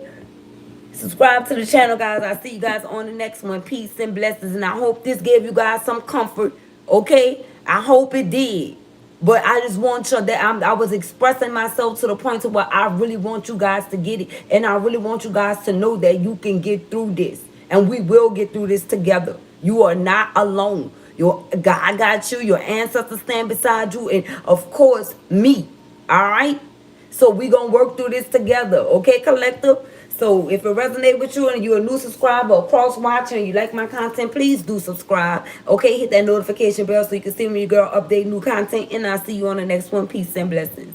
Subscribe to the channel, guys. I'll see you guys on the next one. Peace and blessings. And I hope this gave you guys some comfort. Okay? I hope it did. But I just want you that I was expressing myself to the point to where I really want you guys to get it. And I really want you guys to know that you can get through this. And we will get through this together. You are not alone. God got you. Your ancestors stand beside you. And, of course, me. All right? So we're going to work through this together. Okay, collective? So if it resonates with you and you're a new subscriber or cross-watcher and you like my content, please do subscribe. Okay, hit that notification bell so you can see me, your girl, update new content. And I'll see you on the next one. Peace and blessings.